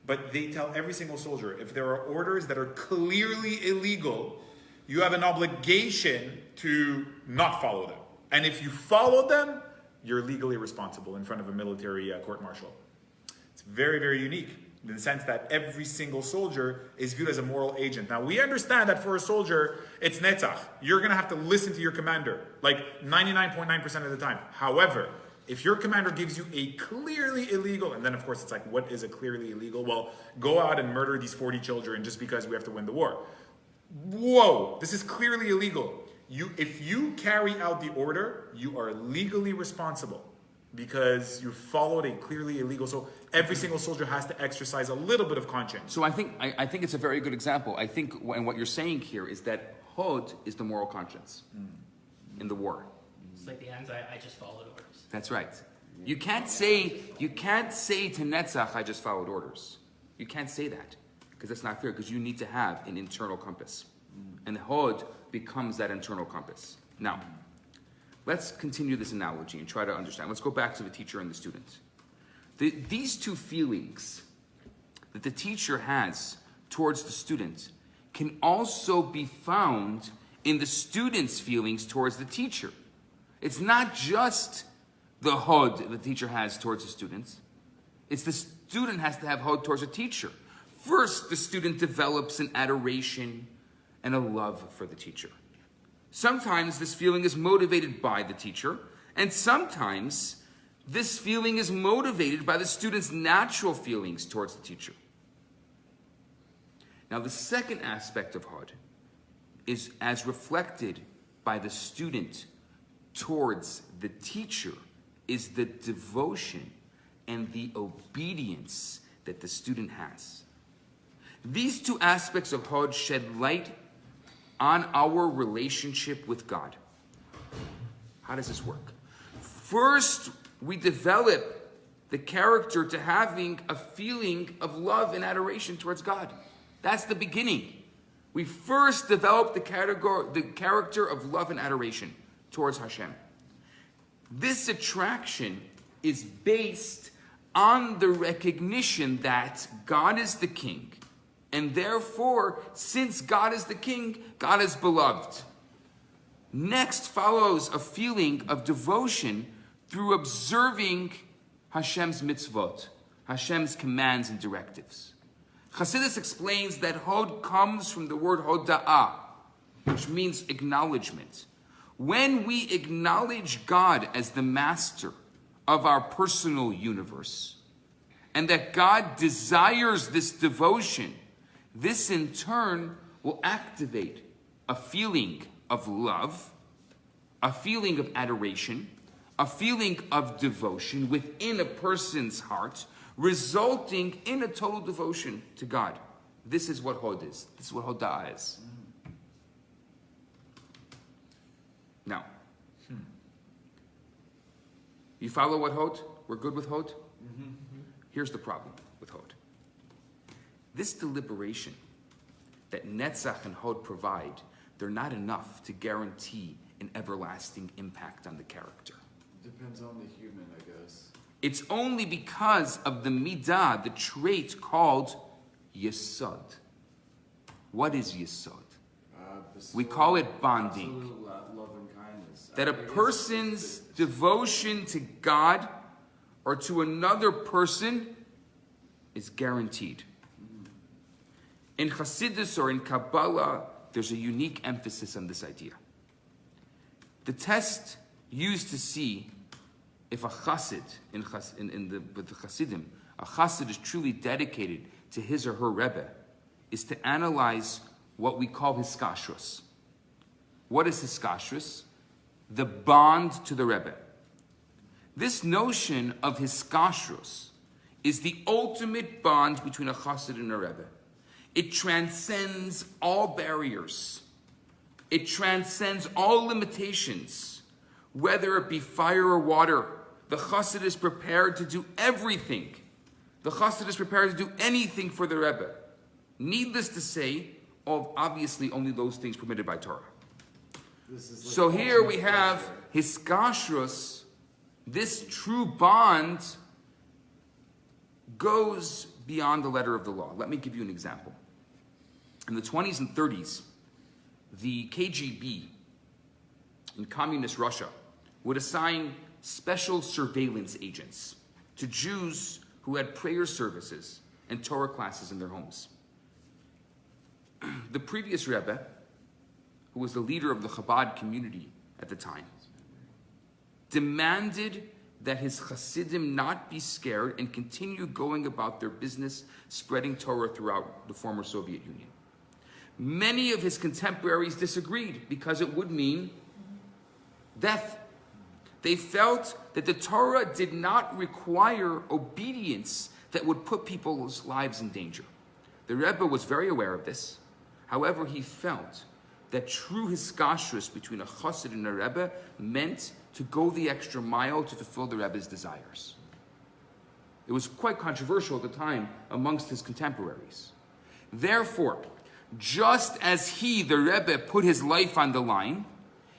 But they tell every single soldier, if there are orders that are clearly illegal, you have an obligation to not follow them. And if you follow them, you're legally responsible in front of a military court-martial. It's very, very unique in the sense that every single soldier is viewed as a moral agent. Now, we understand that for a soldier, it's Netzach. You're going to have to listen to your commander, like 99.9% of the time. However, if your commander gives you a clearly illegal, and then of course it's like, what is a clearly illegal? Well, go out and murder these 40 children just because we have to win the war. Whoa, this is clearly illegal. If you carry out the order, you are legally responsible because you followed a clearly illegal. So every single soldier has to exercise a little bit of conscience. So I think it's a very good example. I think, and what you're saying here is that Hod is the moral conscience in the war. It's like the ends. I just followed orders. That's right. You can't say to Netzach, I just followed orders. You can't say that because that's not fair. Because you need to have an internal compass, and Hod becomes that internal compass. Now, let's continue this analogy and try to understand. Let's go back to the teacher and the student. These two feelings that the teacher has towards the student can also be found in the student's feelings towards the teacher. It's not just the Hod the teacher has towards the students. It's the student has to have Hod towards the teacher. First, the student develops an adoration and a love for the teacher. Sometimes this feeling is motivated by the teacher, and sometimes this feeling is motivated by the student's natural feelings towards the teacher. Now, the second aspect of Hod is as reflected by the student towards the teacher is the devotion and the obedience that the student has. These two aspects of Hod shed light on our relationship with God. How does this work? First, we develop the character to having a feeling of love and adoration towards God. That's the beginning. We first develop the character of love and adoration towards Hashem. This attraction is based on the recognition that God is the king, and therefore, since God is the king, God is beloved. Next follows a feeling of devotion through observing Hashem's mitzvot, Hashem's commands and directives. Chassidus explains that Hod comes from the word hoda'ah, which means acknowledgement. When we acknowledge God as the master of our personal universe, and that God desires this devotion, this in turn will activate a feeling of love, a feeling of adoration, a feeling of devotion within a person's heart, resulting in a total devotion to God. This is what Hod is. This is what Hoda'ah is. Now, you follow what Hod? We're good with Hod? Mm-hmm. Here's the problem with Hod. This deliberation that Netzach and Hod provide, they're not enough to guarantee an everlasting impact on the character. Depends on the human, I guess. It's only because of the midah, the trait called Yesod. What is Yesod? We call it bonding. Love and kindness. That a person's devotion to God or to another person is guaranteed. In Hasidus or in Kabbalah, there's a unique emphasis on this idea. The test used to see if a chassid, with the chassidim, a chassid is truly dedicated to his or her Rebbe is to analyze what we call hiskashrus. What is hiskashrus? The bond to the Rebbe. This notion of hiskashrus is the ultimate bond between a chassid and a Rebbe. It transcends all barriers. It transcends all limitations. Whether it be fire or water, the chassid is prepared to do everything. The chassid is prepared to do anything for the Rebbe. Needless to say, obviously only those things permitted by Torah. So here we have hiskashrus. This true bond goes beyond the letter of the law. Let me give you an example. In the 20s and 30s, the KGB in communist Russia would assign special surveillance agents to Jews who had prayer services and Torah classes in their homes. The previous Rebbe, who was the leader of the Chabad community at the time, demanded that his Hasidim not be scared and continue going about their business spreading Torah throughout the former Soviet Union. Many of his contemporaries disagreed because it would mean death. They felt that the Torah did not require obedience that would put people's lives in danger. The Rebbe was very aware of this. However, he felt that true hiskashrus between a chassid and a Rebbe meant to go the extra mile to fulfill the Rebbe's desires. It was quite controversial at the time amongst his contemporaries. Therefore, just as he, the Rebbe, put his life on the line,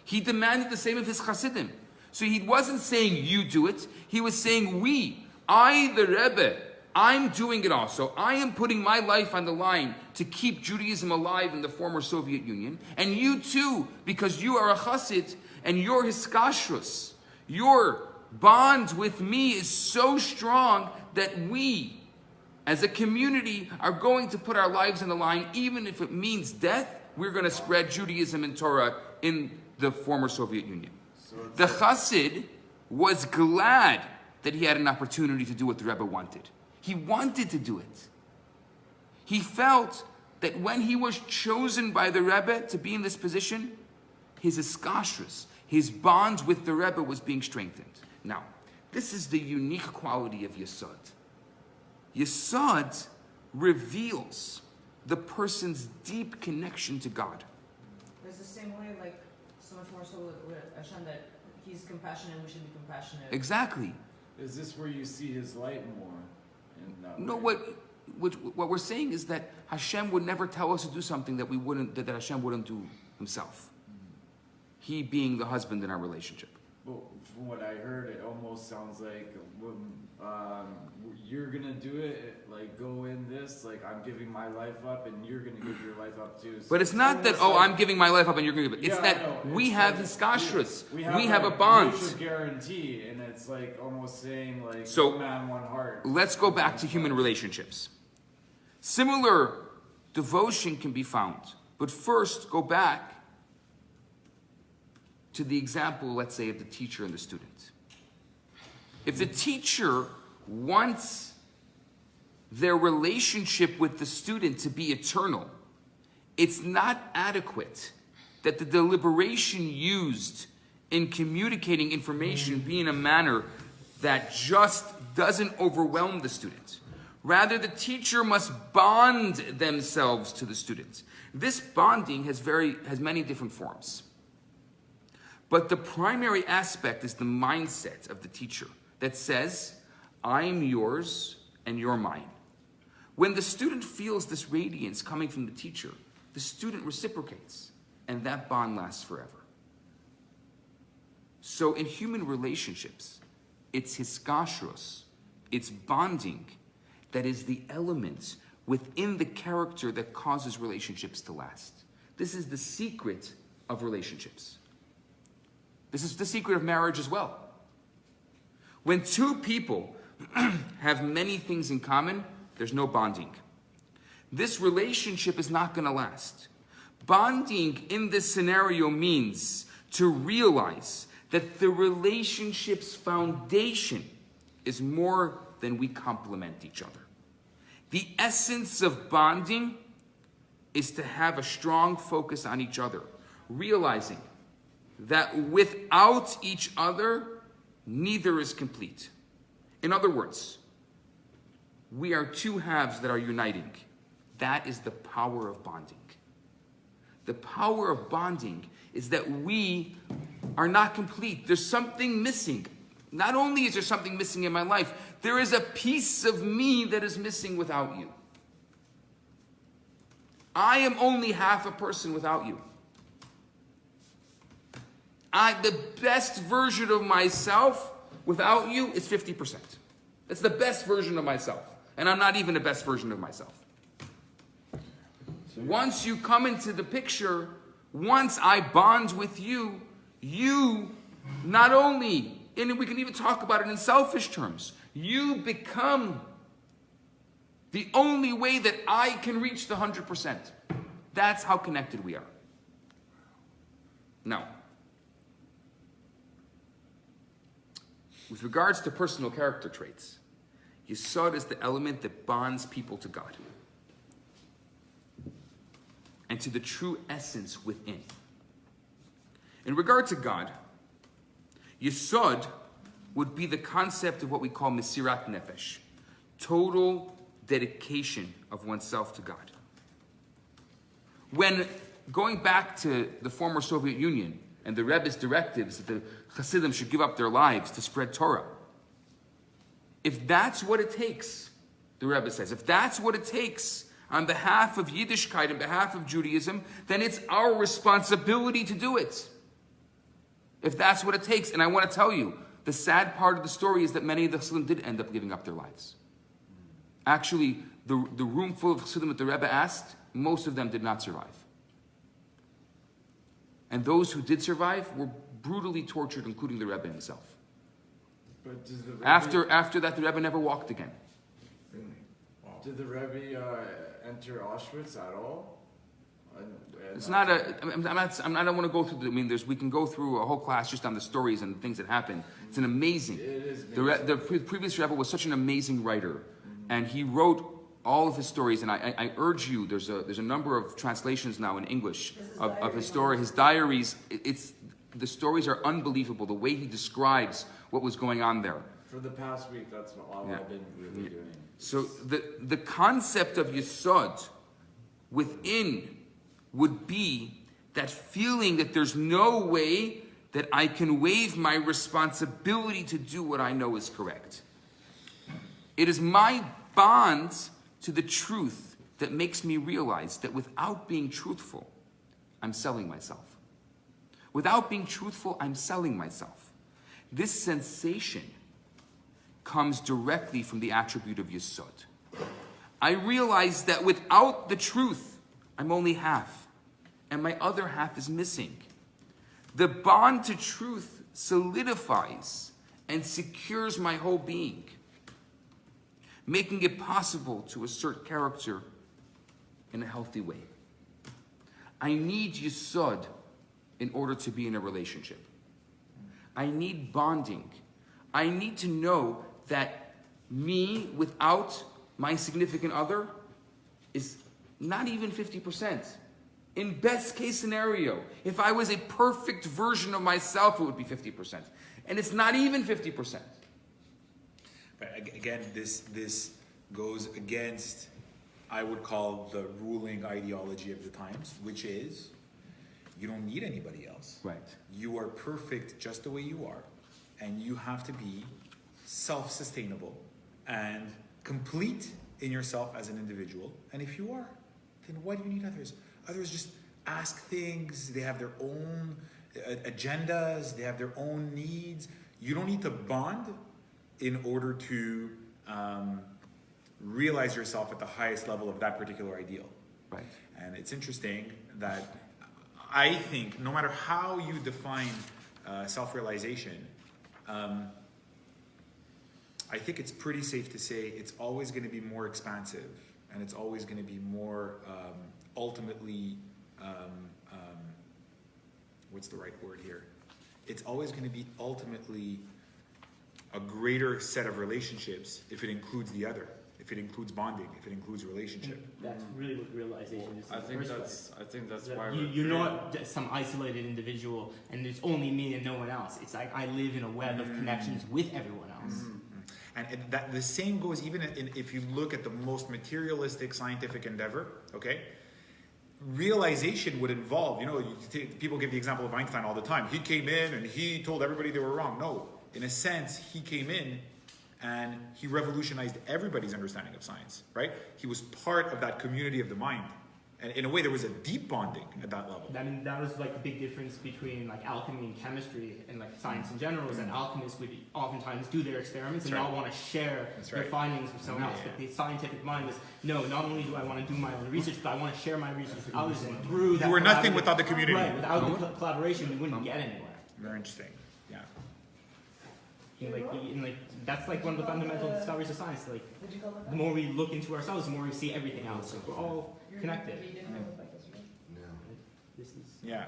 he demanded the same of his chassidim. So he wasn't saying you do it, he was saying we, I, the Rebbe, I'm doing it also. I am putting my life on the line to keep Judaism alive in the former Soviet Union. And you too, because you are a chassid and your hiskashrus, your bond with me is so strong that we, as a community, are going to put our lives on the line, even if it means death. We're going to spread Judaism and Torah in the former Soviet Union. The chassid was glad that he had an opportunity to do what the Rebbe wanted. He wanted to do it. He felt that when he was chosen by the Rebbe to be in this position, his hiskashrus, his bond with the Rebbe was being strengthened. Now, this is the unique quality of Yesod. Yesod reveals the person's deep connection to God. It's the same way, like, so much more so with Hashem, that he's compassionate and we should be compassionate. Exactly. Is this where you see his light more? No, what we're saying is that Hashem would never tell us to do something that that Hashem wouldn't do himself. He being the husband in our relationship. Well, from what I heard, it almost sounds like you're gonna do it, like go in this, like I'm giving my life up, and you're gonna give your life up too. So but it's not that I'm giving my life up and you're gonna give it. It's that we have hiskashrus. We have a bond. Mutual guarantee, and it's like almost saying like so, one man, one heart. Let's go back to human relationships. Similar devotion can be found, but first go back to the example, let's say, of the teacher and the student. If the teacher wants their relationship with the student to be eternal, it's not adequate that the deliberation used in communicating information be in a manner that just doesn't overwhelm the student. Rather, the teacher must bond themselves to the student. This bonding has many different forms. But the primary aspect is the mindset of the teacher that says, I'm yours and you're mine. When the student feels this radiance coming from the teacher, the student reciprocates, and that bond lasts forever. So in human relationships, it's hiskashrus, it's bonding, that is the element within the character that causes relationships to last. This is the secret of relationships. This is the secret of marriage as well. When two people have many things in common, there's no bonding. This relationship is not going to last. Bonding in this scenario means to realize that the relationship's foundation is more than we complement each other. The essence of bonding is to have a strong focus on each other, realizing that without each other, neither is complete. In other words, we are two halves that are uniting. That is the power of bonding. The power of bonding is that we are not complete. There's something missing. Not only is there something missing in my life, there is a piece of me that is missing without you. I am only half a person without you. The best version of myself without you is 50%. It's the best version of myself. And I'm not even the best version of myself. Once you come into the picture, once I bond with you, you not only, and we can even talk about it in selfish terms, you become the only way that I can reach the 100%. That's how connected we are. Now, with regards to personal character traits, Yesod is the element that bonds people to God and to the true essence within. In regard to God, Yesod would be the concept of what we call Mesirat Nefesh, total dedication of oneself to God. When going back to the former Soviet Union and the Rebbe's directives that the Hasidim should give up their lives to spread Torah, if that's what it takes, the Rebbe says, if that's what it takes on behalf of Yiddishkeit, on behalf of Judaism, then it's our responsibility to do it. If that's what it takes. And I want to tell you, the sad part of the story is that many of the Hasidim did end up giving up their lives. Actually, the room full of Hasidim that the Rebbe asked, most of them did not survive. And those who did survive were brutally tortured, including the Rebbe himself. But does the Rebbe, After that, the Rebbe never walked again. Really? Wow. Did the Rebbe enter Auschwitz at all? It's not a. I don't want to go through. We can go through a whole class just on the stories and the things that happened. It's an amazing. It is amazing. The previous Rebbe was such an amazing writer, and he wrote all of his stories. And I urge you. There's a number of translations now in English of his story, his diaries. The stories are unbelievable. The way he describes what was going on there. For the past week, that's all I've been really doing. So the concept of Yesod within would be that feeling that there's no way that I can waive my responsibility to do what I know is correct. It is my bond to the truth that makes me realize that without being truthful, I'm selling myself. Without being truthful, I'm selling myself. This sensation comes directly from the attribute of Yesod. I realize that without the truth, I'm only half, and my other half is missing. The bond to truth solidifies and secures my whole being, making it possible to assert character in a healthy way. I need Yesod in order to be in a relationship. I need bonding. I need to know that me without my significant other is not even 50%. In best case scenario, if I was a perfect version of myself, it would be 50%. And it's not even 50%. But again, this goes against, I would call, the ruling ideology of the times, which is, you don't need anybody else. Right. You are perfect just the way you are. And you have to be self-sustainable and complete in yourself as an individual. And if you are, then why do you need others? Others just ask things. They have their own agendas. They have their own needs. You don't need to bond in order to realize yourself at the highest level of that particular ideal. Right. And it's interesting that I think no matter how you define self-realization, I think it's pretty safe to say it's always going to be more expansive, and it's always going to be more ultimately, what's the right word here? It's always going to be ultimately a greater set of relationships if it includes the other. if it includes bonding, if it includes relationship. That's really what realization is. I In the think first that's place. I think that's That why you're not just some isolated individual, and it's only me and no one else. It's like I live in a web of connections with everyone else. And that the same goes even if you look at the most materialistic scientific endeavor, okay? Realization would involve, people give the example of Einstein all the time. He came in and he told everybody they were wrong. No, in a sense, he came in and he revolutionized everybody's understanding of science, right? He was part of that community of the mind. And in a way, there was a deep bonding at that level. I mean, that was like the big difference between like alchemy and chemistry and like science in general. Is that alchemists would oftentimes do their experiments and not want to share their findings with someone else. But the scientific mind was, no, not only do I want to do my own research, but I want to share my research with others. And through that, You were nothing without the community. Right, without the collaboration, we wouldn't get anywhere. Very interesting. Yeah. That's like one of the fundamental discoveries of science. Like, the more we look into ourselves, the more we see everything else. So we're all connected. No. This is Yeah.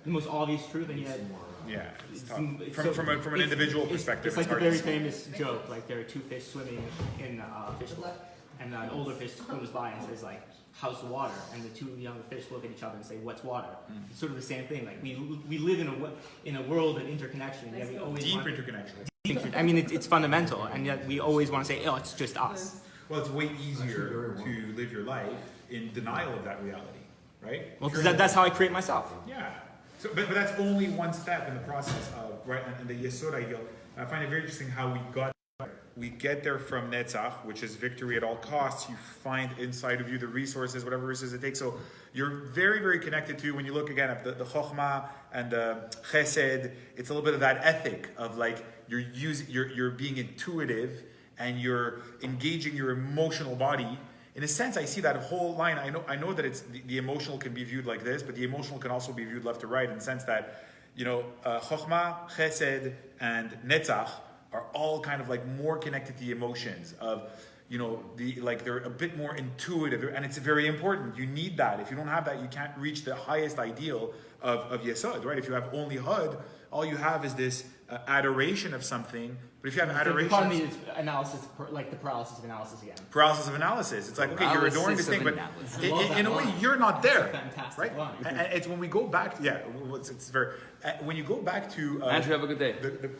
the most obvious truth, and yet Yeah. It's tough. so- From an individual perspective, It's like the hard very to see. famous joke. Like there are two fish swimming in a fish bowl, and an older fish swims by and says like, "How's the water?" And the two younger fish look at each other and say, "What's water?" It's sort of the same thing. Like we live in a world of interconnection. Yet we always Deep want- interconnection. I mean, it's fundamental, and yet we always want to say, "Oh, it's just us." Well, it's way easier to live your life in denial of that reality, right? Well, because that's how I create myself. Yeah. So, but that's only one step in the process of, right, and the Yesod ideal. I find it very interesting how we got there. We get there from Netzach, which is victory at all costs. You find inside of you the resources, whatever resources it takes. So you're very, very connected to, when you look again at the Chokhmah and the Chesed, it's a little bit of that ethic of like, you're being intuitive and you're engaging your emotional body. In a sense, I see that whole line. I know that it's the emotional can be viewed like this, but the emotional can also be viewed left to right in the sense that, Chokhmah, Chesed, and Netzach are all kind of like more connected to the emotions of, they're a bit more intuitive, and it's very important. You need that. If you don't have that, you can't reach the highest ideal of Yesod, right? If you have only Hod, all you have is this adoration of something. But if you have adoration, Part of me is analysis, like the paralysis of analysis again. paralysis of analysis. It's like, okay, you're adoring this thing, but in a way, you're not there, Fantastic right? line. And it's when we go back, it's very. When you go back to Andrew, have a good day.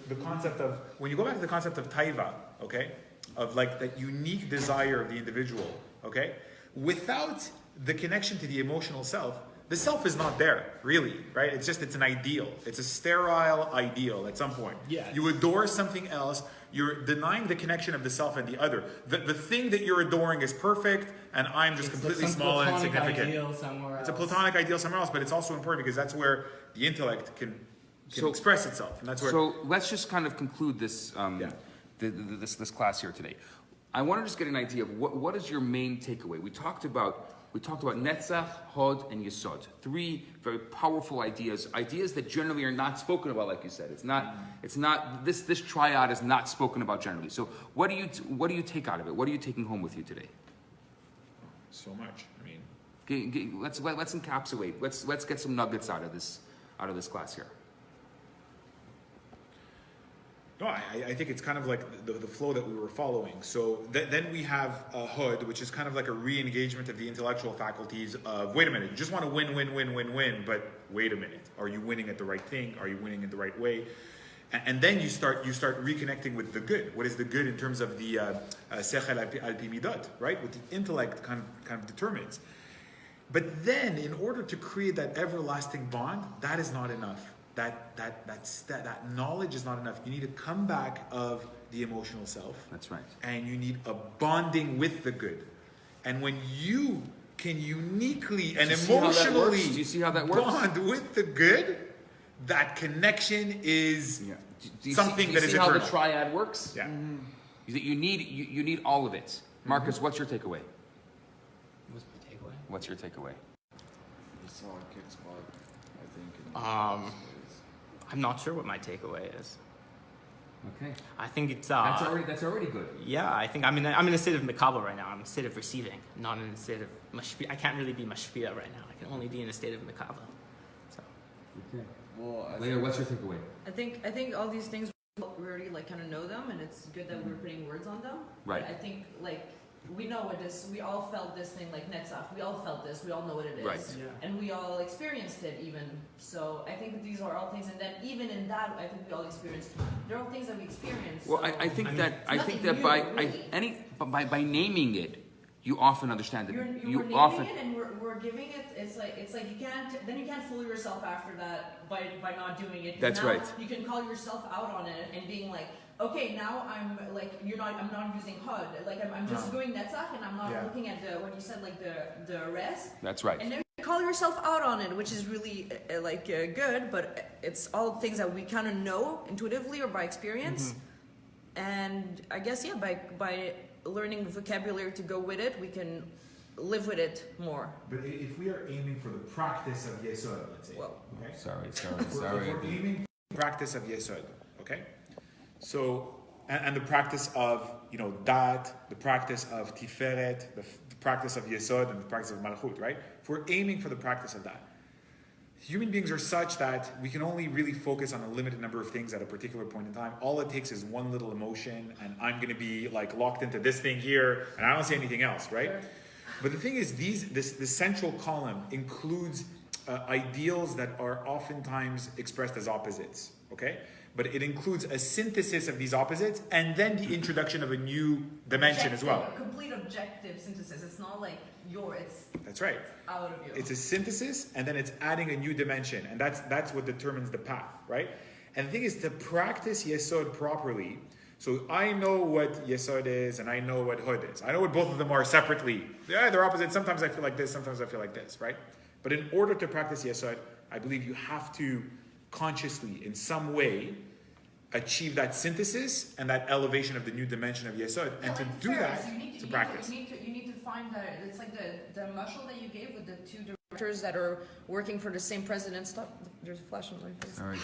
the concept of, when you go back to the concept of taiva, okay, of like that unique desire of the individual, okay, without the connection to the emotional self, the self is not there, really, right? It's an ideal. It's a sterile ideal at some point. Yeah. You adore something else, you're denying the connection of the self and the other. The thing that you're adoring is perfect, and I'm just completely some small and platonic insignificant. ideal somewhere It's a else. platonic ideal somewhere else, but it's also important because that's where the intellect can So- express itself. And that's where. So let's just kind of conclude this this class here today. I want to just get an idea of what is your main takeaway. We talked about Netzach, Hod, and Yesod. Three very powerful ideas that generally are not spoken about, like you said. It's not this triad is not spoken about generally. So what do you take out of it? What are you taking home with you today? So much. I mean, Let's encapsulate. Let's get some nuggets out of this class here. no, I think it's kind of like the flow that we were following. So then we have Hod, which is kind of like a re-engagement of the intellectual faculties of, wait a minute, you just want to win, but wait a minute. Are you winning at the right thing? Are you winning in the right way? And then you start reconnecting with the good. What is the good in terms of the Sechel al pi midot, right? What the intellect kind of determines. But then, in order to create that everlasting bond, that is not enough. That knowledge is not enough. You need to come back of the emotional self. That's right. And you need a bonding with the good. And when you can uniquely and emotionally Do you see how that works? bond with the good, that connection is something that is see how the eternal. triad works? Yeah. You need all of it. Marcus, what's your takeaway? What's my takeaway? What's your takeaway? You saw a kick spot, I think. I'm not sure what my takeaway is. Okay. I think it's That's already good. Yeah, I think I'm in a state of Makabbalah right now. I'm in a state of receiving, not in a state of mashpia. I can't really be mashpia right now. I can only be in a state of Makabbalah. So. Okay. Well, I Leah, think what's your takeaway? I think all these things we already kind of know them, and it's good that we're putting words on them. Right. But I think we know what this, we all felt this thing like Netzach, we all felt this, we all know what it is. Right. Yeah. And we all experienced it even. So I think that these are all things, and then even in that, I think we all experienced, they're all things that we experienced. Well, so I think that nothing new, by really. by naming it, you often understand it. You're You naming often it, and we're giving it. It's like you can't fool yourself after that by not doing it. That's now, right. You can call yourself out on it and being like, okay, now I'm like I'm not using Hod. Like I'm just doing Netzach, and I'm not looking at what you said, like the rest. That's right. And then you call yourself out on it, which is really good, but it's all things that we kind of know intuitively or by experience. And I guess by learning vocabulary to go with it, we can live with it more. But if we are aiming for the practice of Yesod, let's say, Well, okay? Sorry. If we're aiming for the practice of Yesod, okay? So, and the practice of, Dat, the practice of Tiferet, the practice of Yesod, and the practice of Malchut, right? If we're aiming for the practice of that, human beings are such that we can only really focus on a limited number of things at a particular point in time. All it takes is one little emotion, and I'm going to be like locked into this thing here, and I don't see anything else, right? Sure. But the thing is, this central column includes ideals that are oftentimes expressed as opposites, okay? But it includes a synthesis of these opposites, and then the introduction of a new dimension as well. A complete objective synthesis. It's not like That's right. out of you. It's a synthesis, and then it's adding a new dimension, and that's what determines the path, right? And the thing is, to practice Yesod properly, so I know what Yesod is, and I know what Hod is. I know what both of them are separately. Yeah, they're opposites. Sometimes I feel like this, sometimes I feel like this, right? But in order to practice Yesod, I believe you have to consciously, in some way, achieve that synthesis and that elevation of the new dimension of Yesod. And to do that, to practice. You need to find that. It's like the muscle that you gave with the two directors that are working for the same president. Stop. There's a flash on my face. Sorry.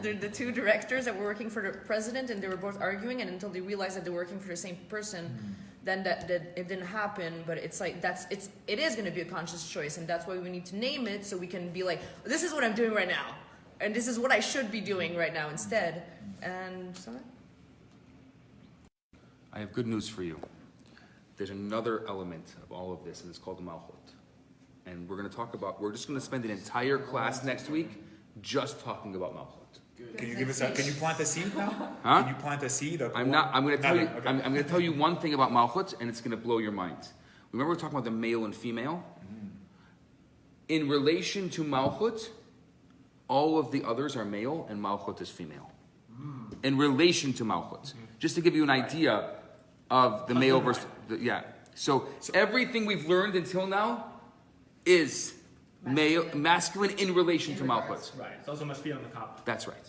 They're the two directors that were working for the president, and they were both arguing, and until they realized that they're working for the same person, then that it didn't happen. But it's like it is going to be a conscious choice, and that's why we need to name it, so we can be like, this is what I'm doing right now, and this is what I should be doing right now instead. And so I have good news for you. There's another element of all of this, and it's called the Malchut. And we're just going to spend an entire class next week just talking about Malchut. Can you give us can you plant a seed now? Huh? Can you plant a seed? I'm going to tell you. Okay. I'm going to tell you one thing about Malchut, and it's going to blow your mind. Remember, we're talking about the male and female. In relation to Malchut, all of the others are male, and Malchut is female. In relation to Malchut, just to give you an idea of the male versus So everything we've learned until now is masculine in relation to Malchut. Right. It's also must be on the Kabbalah. That's right.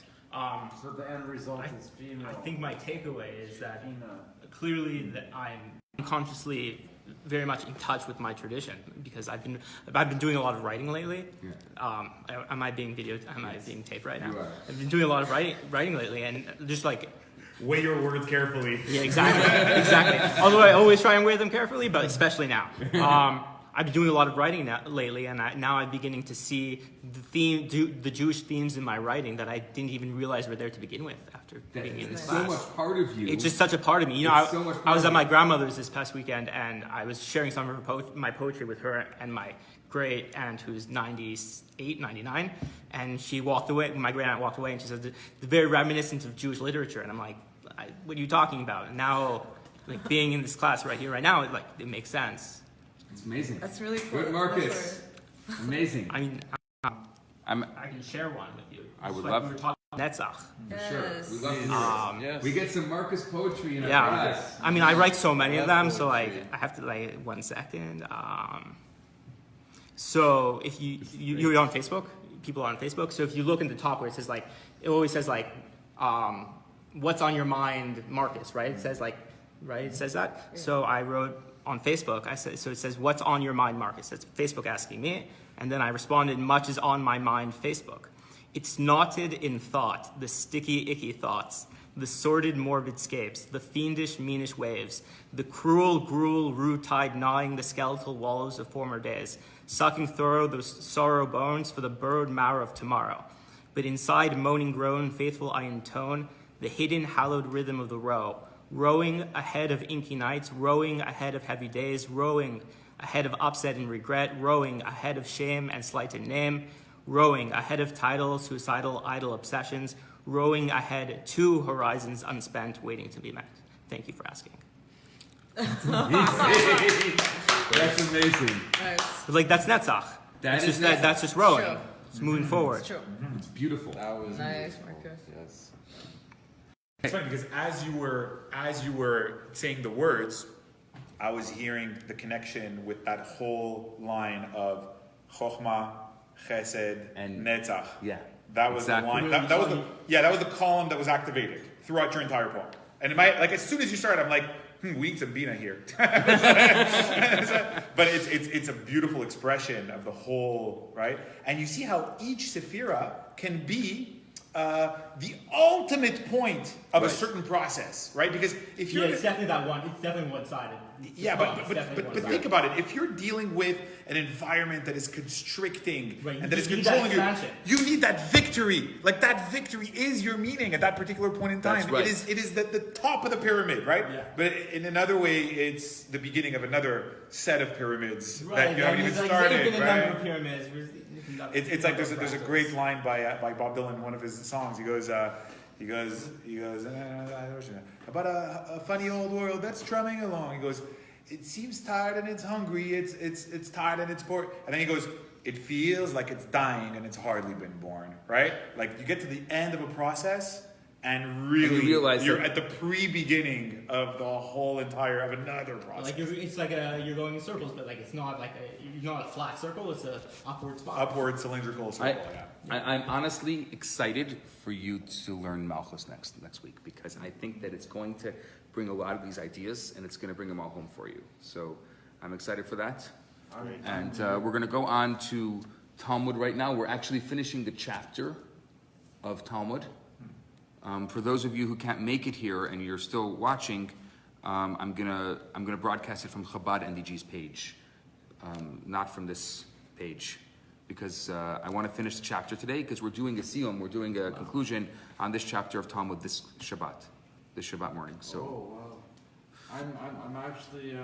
So the end result is female. I think my takeaway is that clearly that I'm unconsciously very much in touch with my tradition, because I've been doing a lot of writing lately. Yeah. Am I being taped right now? You are. I've been doing a lot of writing lately, and just like Weigh your words carefully. yeah, exactly. Although I always try and weigh them carefully, but especially now. I've been doing a lot of writing lately, and now I'm beginning to see the Jewish themes in my writing that I didn't even realize were there to begin with after being in this class. So much part of you. It's just such a part of me. I was at my grandmother's this past weekend, and I was sharing some of my poetry with her and my great aunt, who's 98, 99, and she walked away. My great aunt walked away, and she said, "The very reminiscent of Jewish literature." And I'm like, "What are you talking about?" And now, like being in this class right here, right now, it makes sense. It's amazing. that's really cool. Good, Marcus. Amazing. I mean, I can share one with you. I would Like love- we were talking about Netzach. Sure. Yes. We love to hear it. We get some Marcus poetry in our Yeah, class. I mean, I write so many of them, so I have to 1 second. So if you're on Facebook, people are on Facebook. So if you look in the top where it says it always says what's on your mind, Marcus, right? It says it says that. So I wrote on Facebook. So it says, what's on your mind, Marcus? That's Facebook asking me, and then I responded, much is on my mind, Facebook. It's knotted in thought, the sticky, icky thoughts, the sordid, morbid scapes, the fiendish, meanish waves, the cruel, gruel, root-tide gnawing the skeletal wallows of former days, sucking thorough those sorrow bones for the burrowed marrow of tomorrow. But inside moaning groan, faithful I intone, the hidden, hallowed rhythm of the row, rowing ahead of inky nights, rowing ahead of heavy days, rowing ahead of upset and regret, rowing ahead of shame and slighted name, rowing ahead of tidal, suicidal, idle obsessions, rowing ahead to horizons unspent, waiting to be met. Thank you for asking. That's amazing. Nice. But that's Netzach. That's just rowing. True. It's moving forward. It's true. It's beautiful. That was Nice, beautiful. Marcus. Yes. It's funny because as you were saying the words, I was hearing the connection with that whole line of Chochmah, Chesed, And- Netzach. Yeah. That was exactly. the line. That was the column that was activated throughout your entire poem. And it might, like, as soon as you started, I'm like, we need some Bina here. But it's a beautiful expression of the whole, right? And you see how each Sephira can be the ultimate point of a certain process, right? Because if you're It's definitely one-sided. yeah, but think about it. If you're dealing with an environment that is constricting Right, and that is you need that controlling you, expansion. you need that victory. Like that victory is your meaning at that particular point in time. That's right. It is the top of the pyramid, right? Yeah. But in another way, it's the beginning of another set of pyramids that Right, you haven't even there's started, infinite number right? of pyramids. It's like there's a great line by Bob Dylan in one of his songs. He goes, about a funny old world that's strumming along. He goes, it seems tired and it's hungry. It's tired and it's poor. And then he goes, it feels like it's dying and it's hardly been born. Right? Like you get to the end of a process. And really, And you realize you're that- at the pre-beginning of the whole entire of another process. It's like you're going in circles, but like it's not like you're not a flat circle. It's a upward spot. Upward cylindrical circle. I'm honestly excited for you to learn Malchus next week because I think that it's going to bring a lot of these ideas and it's going to bring them all home for you. So I'm excited for that. And we're going to go on to Talmud right now. We're actually finishing the chapter of Talmud. For those of you who can't make it here and you're still watching, I'm gonna broadcast it from Chabad NDG's page, not from this page, because I want to finish the chapter today because we're doing a siyum, we're doing a conclusion on this chapter of Talmud this Shabbat morning. So. Oh wow. I'm actually